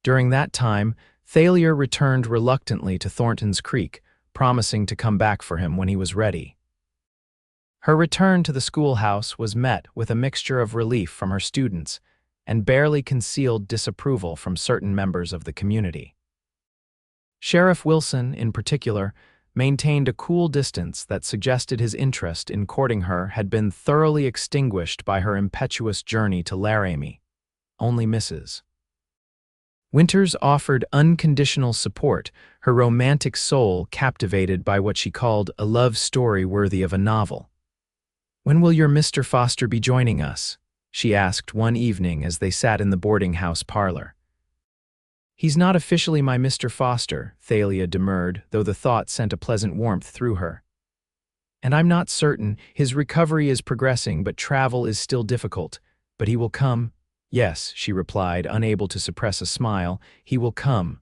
During that time, Thalia returned reluctantly to Thornton's Creek, promising to come back for him when he was ready. Her return to the schoolhouse was met with a mixture of relief from her students and barely concealed disapproval from certain members of the community. Sheriff Wilson, in particular, maintained a cool distance that suggested his interest in courting her had been thoroughly extinguished by her impetuous journey to Laramie. Only Mrs. Winters offered unconditional support, her romantic soul captivated by what she called a love story worthy of a novel. "When will your Mr. Foster be joining us?" she asked one evening as they sat in the boarding house parlor. "He's not officially my Mr. Foster," Thalia demurred, though the thought sent a pleasant warmth through her. "And I'm not certain. His recovery is progressing, but travel is still difficult. But he will come." "Yes," she replied, unable to suppress a smile, "he will come."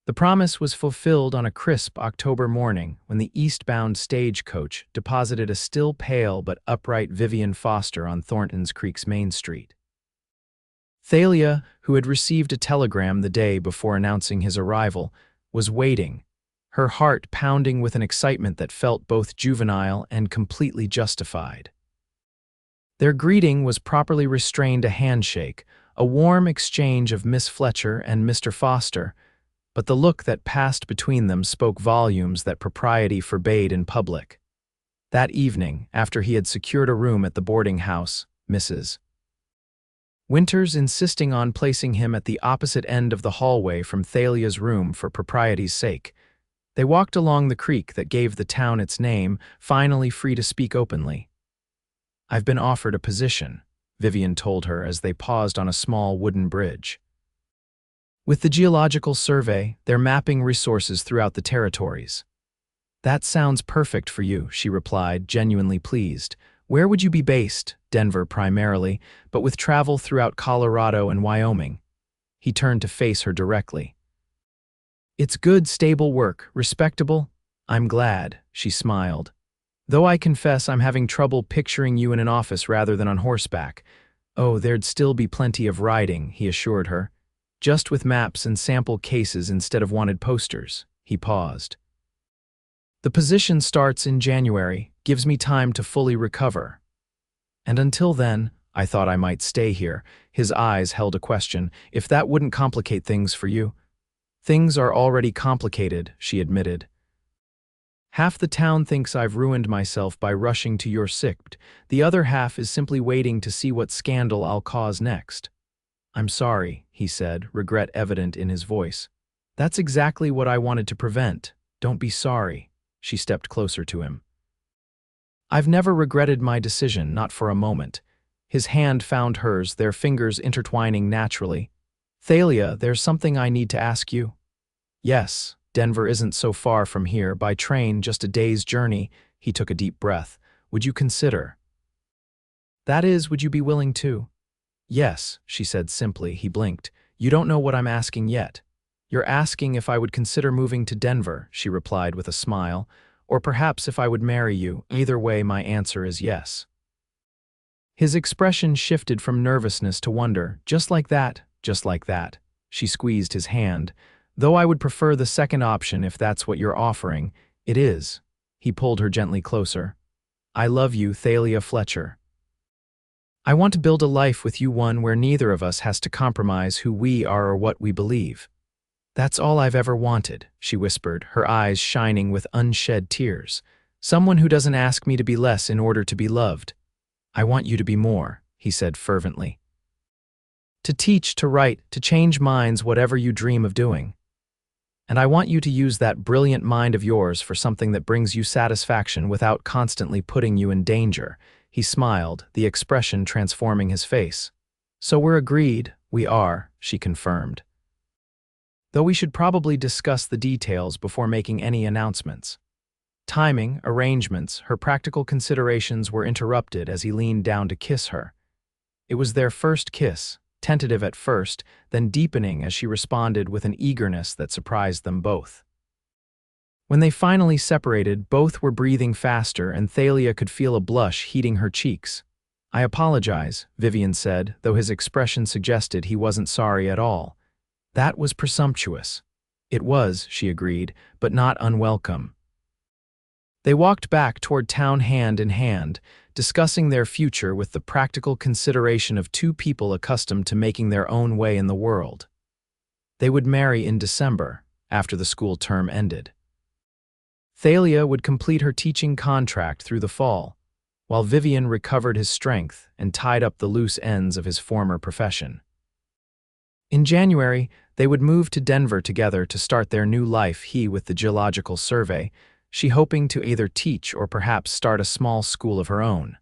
The promise was fulfilled on a crisp October morning when the eastbound stagecoach deposited a still pale but upright Vivian Foster on Thornton's Creek's Main Street. Thalia, who had received a telegram the day before announcing his arrival, was waiting, her heart pounding with an excitement that felt both juvenile and completely justified. Their greeting was properly restrained a handshake, a warm exchange of Miss Fletcher and Mr. Foster, but the look that passed between them spoke volumes that propriety forbade in public. That evening, after he had secured a room at the boarding house, Mrs. Winters insisting on placing him at the opposite end of the hallway from Thalia's room for propriety's sake, they walked along the creek that gave the town its name, finally free to speak openly. "I've been offered a position," Vivian told her as they paused on a small wooden bridge. "With the Geological Survey, they're mapping resources throughout the territories." "That sounds perfect for you," she replied, genuinely pleased. "Where would you be based?" "Denver primarily, but with travel throughout Colorado and Wyoming." He turned to face her directly. "It's good, stable work, respectable." "I'm glad," she smiled. "Though I confess I'm having trouble picturing you in an office rather than on horseback." "Oh, there'd still be plenty of riding," he assured her. "Just with maps and sample cases instead of wanted posters." He paused. "The position starts in January, gives me time to fully recover. And until then, I thought I might stay here." His eyes held a question. "If that wouldn't complicate things for you." "Things are already complicated," she admitted. "Half the town thinks I've ruined myself by rushing to your sick. The other half is simply waiting to see what scandal I'll cause next." "I'm sorry," he said, regret evident in his voice. "That's exactly what I wanted to prevent. Don't be sorry." She stepped closer to him. "I've never regretted my decision, not for a moment." His hand found hers, their fingers intertwining naturally. "Thalia, there's something I need to ask you." "Yes. Denver isn't so far from here, by train just a day's journey." He took a deep breath. "Would you consider?" "That is, would you be willing to?" "Yes," she said simply. He blinked. "You don't know what I'm asking yet." "You're asking if I would consider moving to Denver," she replied with a smile, "or perhaps if I would marry you. Either way, my answer is yes." His expression shifted from nervousness to wonder. "Just like that, just like that." She squeezed his hand. "Though I would prefer the second option if that's what you're offering." "It is." He pulled her gently closer. "I love you, Thalia Fletcher. I want to build a life with you, one where neither of us has to compromise who we are or what we believe." "That's all I've ever wanted," she whispered, her eyes shining with unshed tears. "Someone who doesn't ask me to be less in order to be loved." "I want you to be more," he said fervently. "To teach, to write, to change minds, whatever you dream of doing." And I want you to use that brilliant mind of yours for something that brings you satisfaction without constantly putting you in danger." He smiled, the expression transforming his face. "So we're agreed." "We are," she confirmed. "Though we should probably discuss the details before making any announcements." Timing, arrangements, her practical considerations were interrupted as he leaned down to kiss her. It was their first kiss, tentative at first, then deepening as she responded with an eagerness that surprised them both. When they finally separated, both were breathing faster and Thalia could feel a blush heating her cheeks. "I apologize," Vivian said, though his expression suggested he wasn't sorry at all. "That was presumptuous." "It was," she agreed, "but not unwelcome." They walked back toward town hand in hand, discussing their future with the practical consideration of two people accustomed to making their own way in the world. They would marry in December, after the school term ended. Thalia would complete her teaching contract through the fall, while Vivian recovered his strength and tied up the loose ends of his former profession. In January, they would move to Denver together to start their new life, he with the Geological Survey, she hoping to either teach or perhaps start a small school of her own.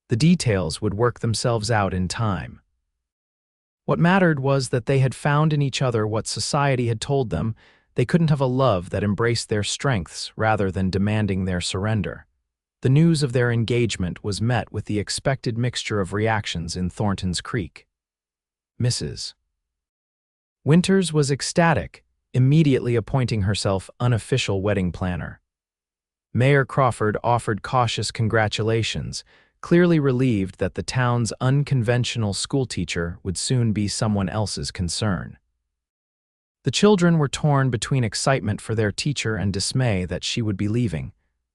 The details would work themselves out in time. What mattered was that they had found in each other what society had told them they couldn't have: a love that embraced their strengths rather than demanding their surrender. The news of their engagement was met with the expected mixture of reactions in Thornton's Creek. Mrs. Winters was ecstatic, immediately appointing herself unofficial wedding planner. Mayor Crawford offered cautious congratulations, clearly relieved that the town's unconventional schoolteacher would soon be someone else's concern. The children were torn between excitement for their teacher and dismay that she would be leaving.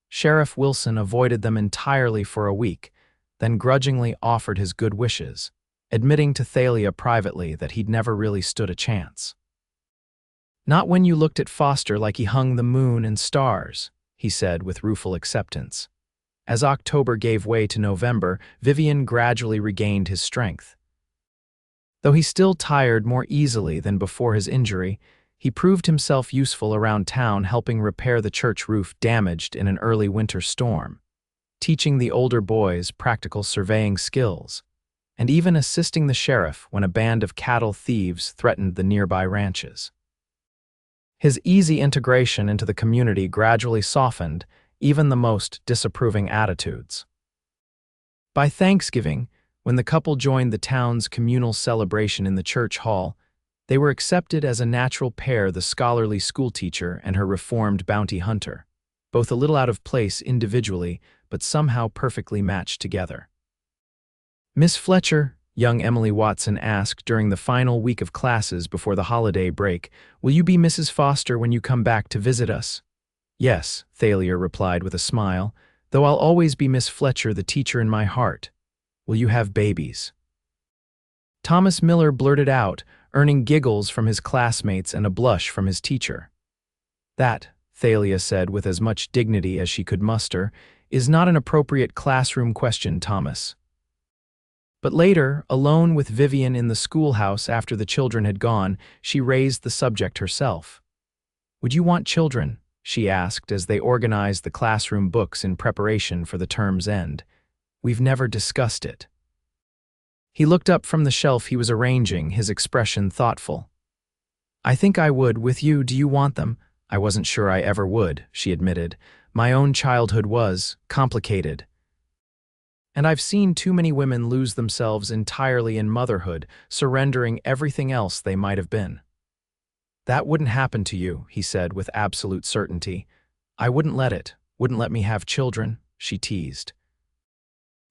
Sheriff Wilson avoided them entirely for a week, then grudgingly offered his good wishes, admitting to Thalia privately that he'd never really stood a chance. "Not when you looked at Foster like he hung the moon and stars," he said with rueful acceptance. As October gave way to November, Vivian gradually regained his strength. Though he still tired more easily than before his injury, he proved himself useful around town, helping repair the church roof damaged in an early winter storm, teaching the older boys practical surveying skills, and even assisting the sheriff when a band of cattle thieves threatened the nearby ranches. His easy integration into the community gradually softened even the most disapproving attitudes. By Thanksgiving, when the couple joined the town's communal celebration in the church hall, they were accepted as a natural pair, the scholarly schoolteacher and her reformed bounty hunter, both a little out of place individually, but somehow perfectly matched together. "Miss Fletcher," young Emily Watson asked during the final week of classes before the holiday break, "will you be Mrs. Foster when you come back to visit us?" "Yes," Thalia replied with a smile, "though I'll always be Miss Fletcher, the teacher in my heart. Will you have babies?" Thomas Miller blurted out, earning giggles from his classmates and a blush from his teacher. "That," Thalia said with as much dignity as she could muster, "is not an appropriate classroom question, Thomas." But later, alone with Vivian in the schoolhouse after the children had gone, she raised the subject herself. "Would you want children?" she asked as they organized the classroom books in preparation for the term's end. "We've never discussed it." He looked up from the shelf he was arranging, his expression thoughtful. "I think I would, with you. Do you want them?" "I wasn't sure I ever would," she admitted. "My own childhood was complicated. And I've seen too many women lose themselves entirely in motherhood, surrendering everything else they might have been." "That wouldn't happen to you," he said with absolute certainty. "I wouldn't let me have children," she teased.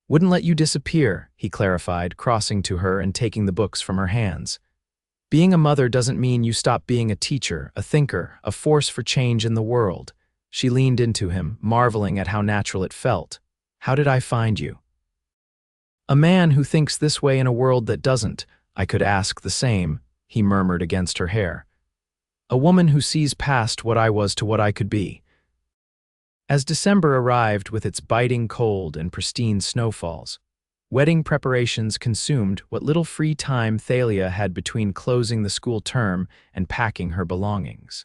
"Wouldn't let you disappear," he clarified, crossing to her and taking the books from her hands. "Being a mother doesn't mean you stop being a teacher, a thinker, a force for change in the world." She leaned into him, marveling at how natural it felt. "How did I find you?" "A man who thinks this way in a world that doesn't. I could ask the same," he murmured against her hair. "A woman who sees past what I was to what I could be." As December arrived with its biting cold and pristine snowfalls, wedding preparations consumed what little free time Thalia had between closing the school term and packing her belongings.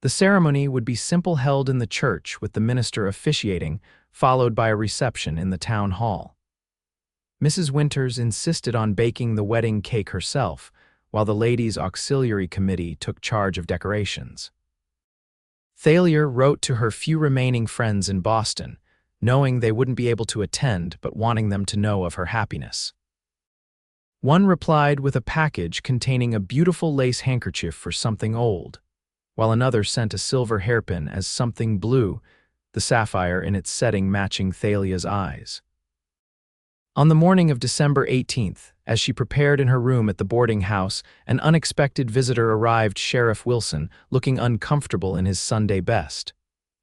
The ceremony would be simple, held in the church with the minister officiating, followed by a reception in the town hall. Mrs. Winters insisted on baking the wedding cake herself, while the ladies' auxiliary committee took charge of decorations. Thalia wrote to her few remaining friends in Boston, knowing they wouldn't be able to attend but wanting them to know of her happiness. One replied with a package containing a beautiful lace handkerchief for something old, while another sent a silver hairpin as something blue, the sapphire in its setting matching Thalia's eyes. On the morning of December 18th, as she prepared in her room at the boarding house, an unexpected visitor arrived. Sheriff Wilson, looking uncomfortable in his Sunday best.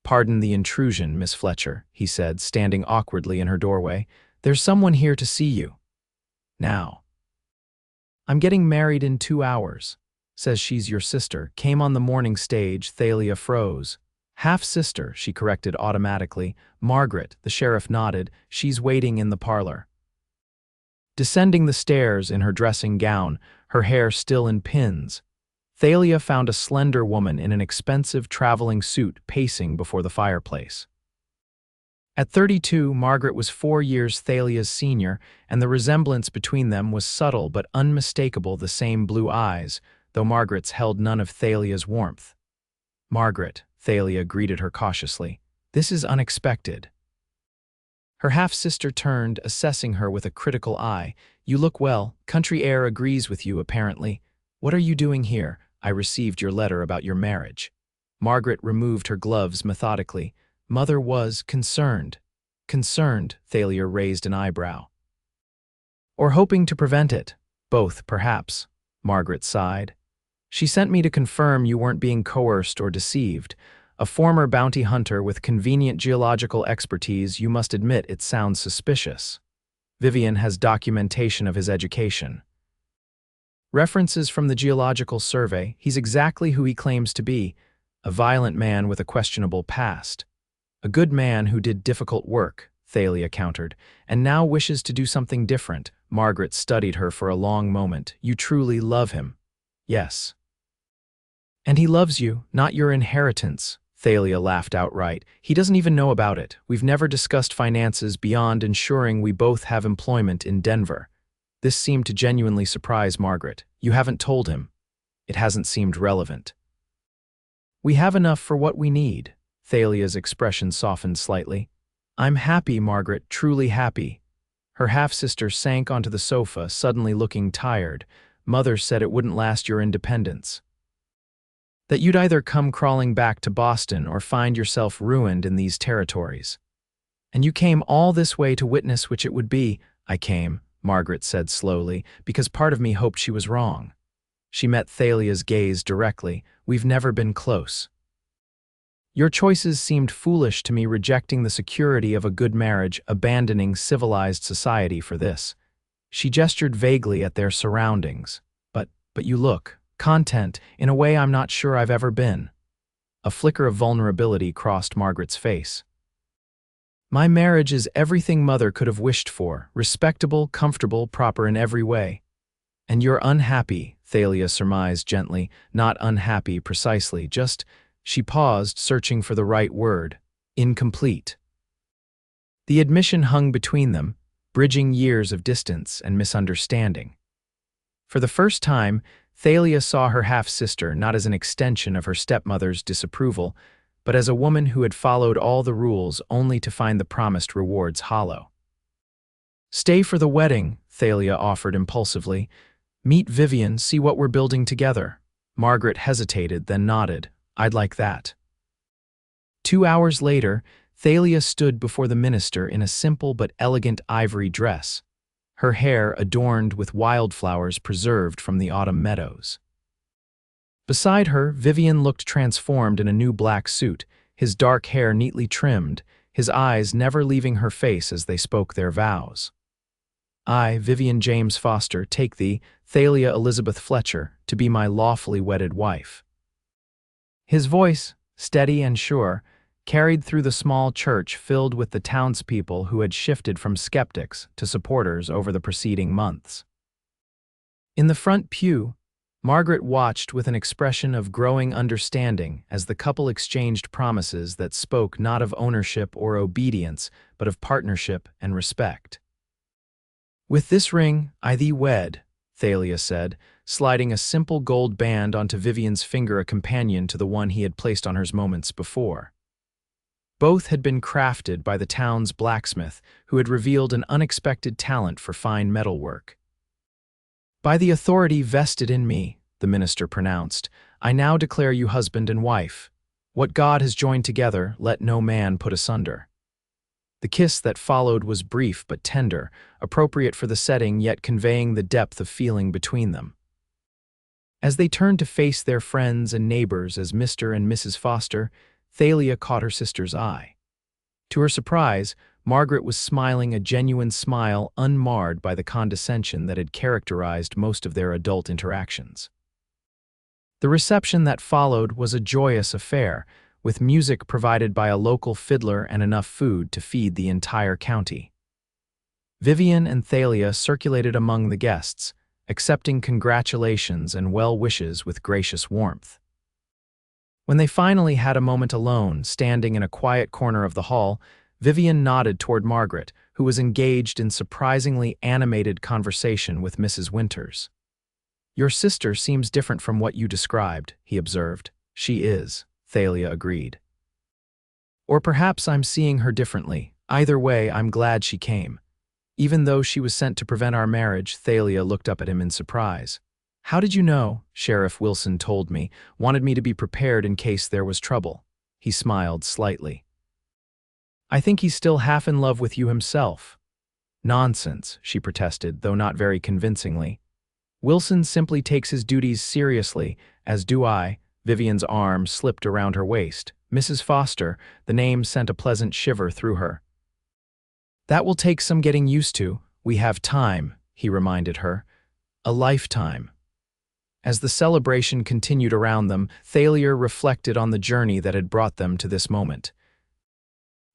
"Pardon the intrusion, Miss Fletcher," he said, standing awkwardly in her doorway. "There's someone here to see you." "Now." "I'm getting married in 2 hours. Says she's your sister. Came on the morning stage." Thalia froze. "Half-sister," she corrected automatically. "Margaret," the sheriff nodded. "She's waiting in the parlor." Descending the stairs in her dressing gown, her hair still in pins, Thalia found a slender woman in an expensive traveling suit pacing before the fireplace. At 32, Margaret was 4 years Thalia's senior, and the resemblance between them was subtle but unmistakable. The same blue eyes, though Margaret's held none of Thalia's warmth. "Margaret," Thalia greeted her cautiously, "this is unexpected." Her half-sister turned, assessing her with a critical eye. "You look well. Country air agrees with you, apparently. What are you doing here? I received your letter about your marriage." Margaret removed her gloves methodically. Mother was concerned. "Concerned?" Thalia raised an eyebrow. "Or hoping to prevent it. Both, perhaps." Margaret sighed. "She sent me to confirm you weren't being coerced or deceived. A former bounty hunter with convenient geological expertise, you must admit it sounds suspicious. Vivian has documentation of his education. References from the Geological Survey. He's exactly who he claims to be, a violent man with a questionable past. A good man who did difficult work," Thalia countered, "and now wishes to do something different." Margaret studied her for a long moment. "You truly love him?" "Yes." "And he loves you, not your inheritance." Thalia laughed outright. "He doesn't even know about it. We've never discussed finances beyond ensuring we both have employment in Denver." This seemed to genuinely surprise Margaret. "You haven't told him?" "It hasn't seemed relevant." "We have enough for what we need." Thalia's expression softened slightly. "I'm happy, Margaret, truly happy." Her half-sister sank onto the sofa, suddenly looking tired. "Mother said it wouldn't last your independence. That you'd either come crawling back to Boston or find yourself ruined in these territories. And you came all this way to witness which it would be." "I came," Margaret said slowly, "because part of me hoped she was wrong." She met Thalia's gaze directly. "We've never been close. Your choices seemed foolish to me, rejecting the security of a good marriage, abandoning civilized society for this." She gestured vaguely at their surroundings. But you look content in a way I'm not sure I've ever been." A flicker of vulnerability crossed Margaret's face. "My marriage is everything Mother could have wished for, respectable, comfortable, proper in every way." "And you're unhappy," Thalia surmised gently. "Not unhappy precisely, just—" She paused, searching for the right word. "Incomplete." The admission hung between them, bridging years of distance and misunderstanding. For the first time, Thalia saw her half-sister not as an extension of her stepmother's disapproval, but as a woman who had followed all the rules only to find the promised rewards hollow. "Stay for the wedding," Thalia offered impulsively. "Meet Vivian, see what we're building together." Margaret hesitated, then nodded. "I'd like that." 2 hours later, Thalia stood before the minister in a simple but elegant ivory dress, her hair adorned with wildflowers preserved from the autumn meadows. Beside her, Vivian looked transformed in a new black suit, his dark hair neatly trimmed, his eyes never leaving her face as they spoke their vows. "I, Vivian James Foster, take thee, Thalia Elizabeth Fletcher, to be my lawfully wedded wife." His voice, steady and sure, carried through the small church filled with the townspeople who had shifted from skeptics to supporters over the preceding months. In the front pew, Margaret watched with an expression of growing understanding as the couple exchanged promises that spoke not of ownership or obedience, but of partnership and respect. "With this ring I thee wed," Thalia said, sliding a simple gold band onto Vivian's finger, a companion to the one he had placed on hers moments before. Both had been crafted by the town's blacksmith, who had revealed an unexpected talent for fine metalwork. "By the authority vested in me," the minister pronounced, "I now declare you husband and wife. What God has joined together, let no man put asunder." The kiss that followed was brief but tender, appropriate for the setting yet conveying the depth of feeling between them. As they turned to face their friends and neighbors as Mr. and Mrs. Foster, Thalia caught her sister's eye. To her surprise, Margaret was smiling a genuine smile unmarred by the condescension that had characterized most of their adult interactions. The reception that followed was a joyous affair, with music provided by a local fiddler and enough food to feed the entire county. Vivian and Thalia circulated among the guests, accepting congratulations and well wishes with gracious warmth. When they finally had a moment alone, standing in a quiet corner of the hall, Vivian nodded toward Margaret, who was engaged in surprisingly animated conversation with Mrs. Winters. "Your sister seems different from what you described," he observed. "She is," Thalia agreed. "Or perhaps I'm seeing her differently. Either way, I'm glad she came." Even though she was sent to prevent our marriage, Thalia looked up at him in surprise. "How did you know?" "Sheriff Wilson told me, wanted me to be prepared in case there was trouble." He smiled slightly. "I think he's still half in love with you himself." "Nonsense," she protested, though not very convincingly. "Wilson simply takes his duties seriously, as do I." Vivian's arm slipped around her waist. "Mrs. Foster," the name sent a pleasant shiver through her. "That will take some getting used to. We have time," he reminded her. "A lifetime." As the celebration continued around them, Thalia reflected on the journey that had brought them to this moment.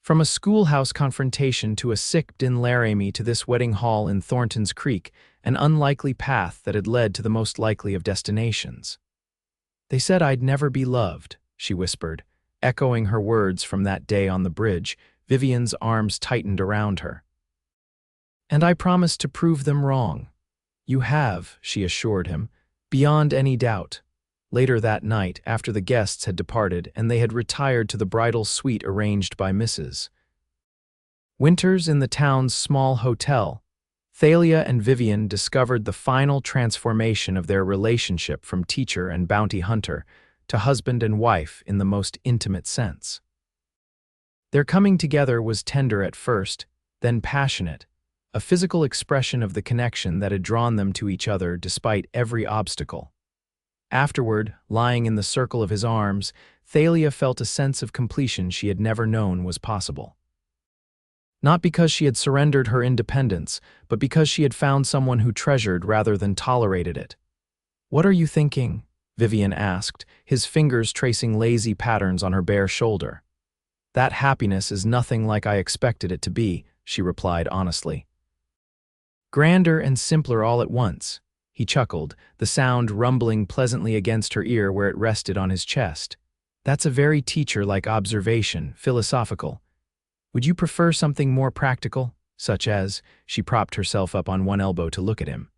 From a schoolhouse confrontation to a sick in Laramie to this wedding hall in Thornton's Creek, an unlikely path that had led to the most likely of destinations. "They said I'd never be loved," she whispered, echoing her words from that day on the bridge. Vivian's arms tightened around her. "And I promised to prove them wrong." "You have," she assured him, "beyond any doubt." Later that night, after the guests had departed and they had retired to the bridal suite arranged by Mrs. Winters in the town's small hotel, Thalia and Vivian discovered the final transformation of their relationship from teacher and bounty hunter to husband and wife in the most intimate sense. Their coming together was tender at first, then passionate, a physical expression of the connection that had drawn them to each other despite every obstacle. Afterward, lying in the circle of his arms, Thalia felt a sense of completion she had never known was possible. Not because she had surrendered her independence, but because she had found someone who treasured rather than tolerated it. "What are you thinking?" Vivian asked, his fingers tracing lazy patterns on her bare shoulder. "That happiness is nothing like I expected it to be," she replied honestly. "Grander and simpler all at once." He chuckled, the sound rumbling pleasantly against her ear where it rested on his chest. "That's a very teacher-like observation, philosophical. Would you prefer something more practical, such as," she propped herself up on one elbow to look at him,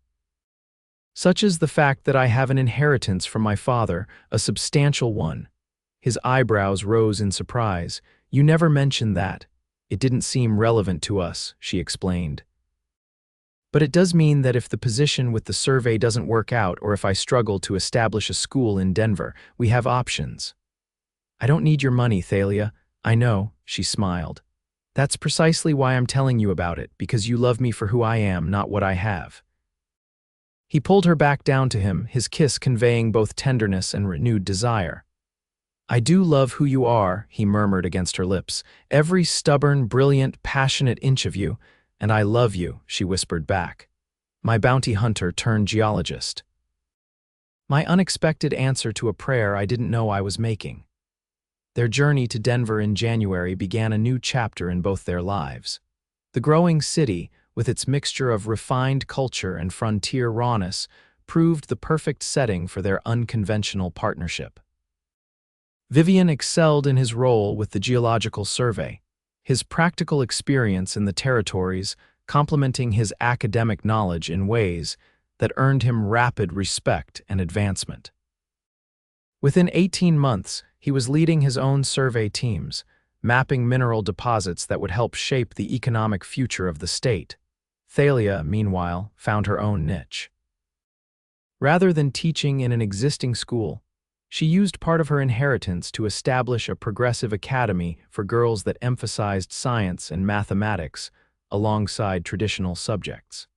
"such as the fact that I have an inheritance from my father, a substantial one." His eyebrows rose in surprise. "You never mentioned that." "It didn't seem relevant to us," she explained. "But it does mean that if the position with the survey doesn't work out or if I struggle to establish a school in Denver, we have options." "I don't need your money, Thalia." "I know," she smiled. "That's precisely why I'm telling you about it, because you love me for who I am, not what I have." He pulled her back down to him, his kiss conveying both tenderness and renewed desire. "I do love who you are," he murmured against her lips. "Every stubborn, brilliant, passionate inch of you. And I love you," she whispered back. "My bounty hunter turned geologist." My unexpected answer to a prayer I didn't know I was making. Their journey to Denver in January began a new chapter in both their lives. The growing city, with its mixture of refined culture and frontier rawness, proved the perfect setting for their unconventional partnership. Vivian excelled in his role with the Geological Survey, his practical experience in the territories complementing his academic knowledge in ways that earned him rapid respect and advancement. Within 18 months, he was leading his own survey teams, mapping mineral deposits that would help shape the economic future of the state. Thalia, meanwhile, found her own niche. Rather than teaching in an existing school, she used part of her inheritance to establish a progressive academy for girls that emphasized science and mathematics alongside traditional subjects.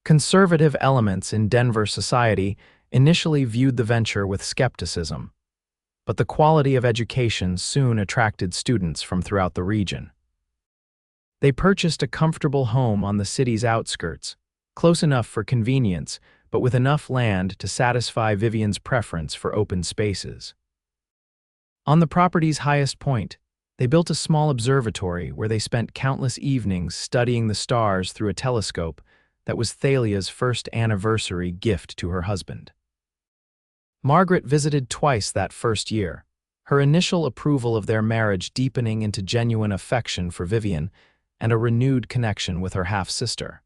Conservative elements in Denver society initially viewed the venture with skepticism, but the quality of education soon attracted students from throughout the region. They purchased a comfortable home on the city's outskirts, close enough for convenience, but with enough land to satisfy Vivian's preference for open spaces. On the property's highest point, they built a small observatory where they spent countless evenings studying the stars through a telescope that was Thalia's first anniversary gift to her husband. Margaret visited twice that first year, her initial approval of their marriage deepening into genuine affection for Vivian and a renewed connection with her half-sister.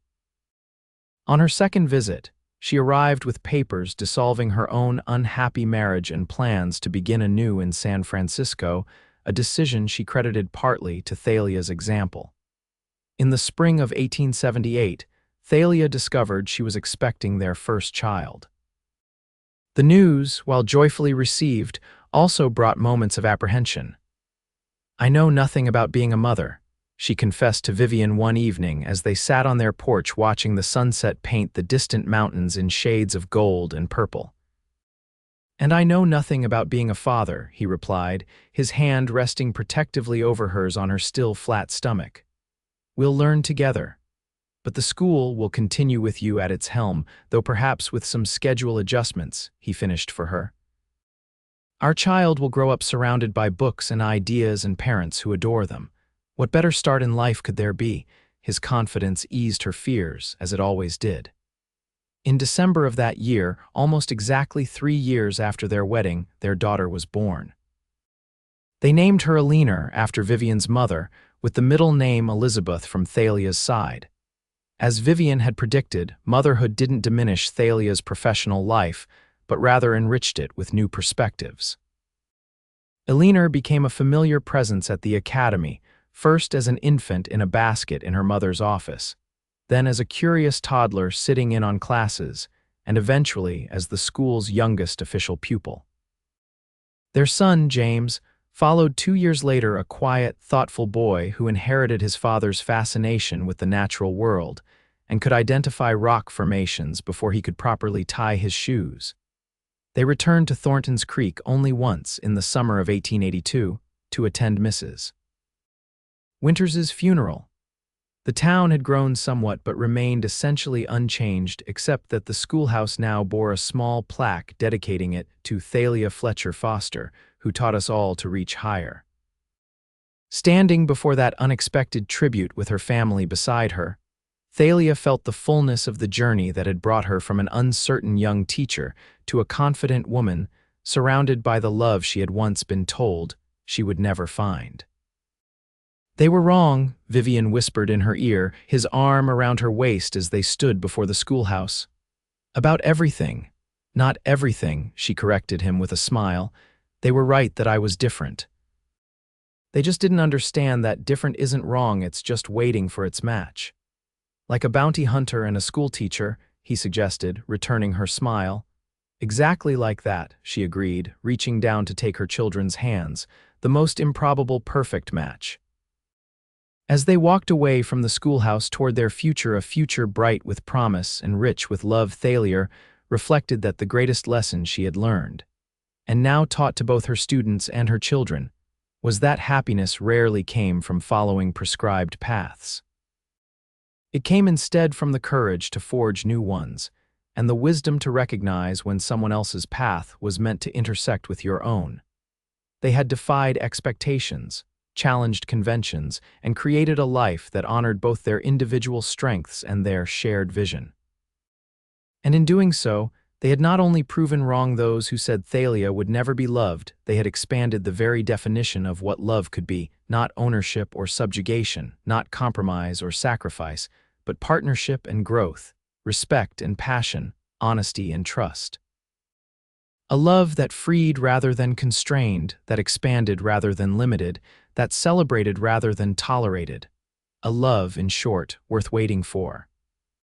On her second visit, she arrived with papers dissolving her own unhappy marriage and plans to begin anew in San Francisco, a decision she credited partly to Thalia's example. In the spring of 1878, Thalia discovered she was expecting their first child. The news, while joyfully received, also brought moments of apprehension. "I know nothing about being a mother," she confessed to Vivian one evening as they sat on their porch watching the sunset paint the distant mountains in shades of gold and purple. "And I know nothing about being a father," he replied, his hand resting protectively over hers on her still flat stomach. "We'll learn together. But the school will continue with you at its helm, though perhaps with some schedule adjustments," he finished for her. "Our child will grow up surrounded by books and ideas and parents who adore them. What better start in life could there be?" His confidence eased her fears, as it always did. In December of that year, almost exactly 3 years after their wedding, their daughter was born. They named her Eleanor after Vivian's mother, with the middle name Elizabeth from Thalia's side. As Vivian had predicted, motherhood didn't diminish Thalia's professional life, but rather enriched it with new perspectives. Eleanor became a familiar presence at the academy, first as an infant in a basket in her mother's office, then as a curious toddler sitting in on classes, and eventually as the school's youngest official pupil. Their son, James, followed 2 years later, a quiet, thoughtful boy who inherited his father's fascination with the natural world and could identify rock formations before he could properly tie his shoes. They returned to Thornton's Creek only once in the summer of 1882 to attend Mrs. Winters's funeral. The town had grown somewhat but remained essentially unchanged, except that the schoolhouse now bore a small plaque dedicating it to Thalia Fletcher Foster, who taught us all to reach higher. Standing before that unexpected tribute with her family beside her, Thalia felt the fullness of the journey that had brought her from an uncertain young teacher to a confident woman surrounded by the love she had once been told she would never find. "They were wrong," Vivian whispered in her ear, his arm around her waist as they stood before the schoolhouse. "About everything." "Not everything," she corrected him with a smile. "They were right that I was different. They just didn't understand that different isn't wrong, it's just waiting for its match." "Like a bounty hunter and a schoolteacher," he suggested, returning her smile. "Exactly like that," she agreed, reaching down to take her children's hands, "the most improbable perfect match." As they walked away from the schoolhouse toward their future, a future bright with promise and rich with love, Thalia reflected that the greatest lesson she had learned, and now taught to both her students and her children, was that happiness rarely came from following prescribed paths. It came instead from the courage to forge new ones, and the wisdom to recognize when someone else's path was meant to intersect with your own. They had defied expectations, challenged conventions, and created a life that honored both their individual strengths and their shared vision. And in doing so, they had not only proven wrong those who said Thalia would never be loved, they had expanded the very definition of what love could be, not ownership or subjugation, not compromise or sacrifice, but partnership and growth, respect and passion, honesty and trust. A love that freed rather than constrained, that expanded rather than limited, that celebrated rather than tolerated. A love, in short, worth waiting for.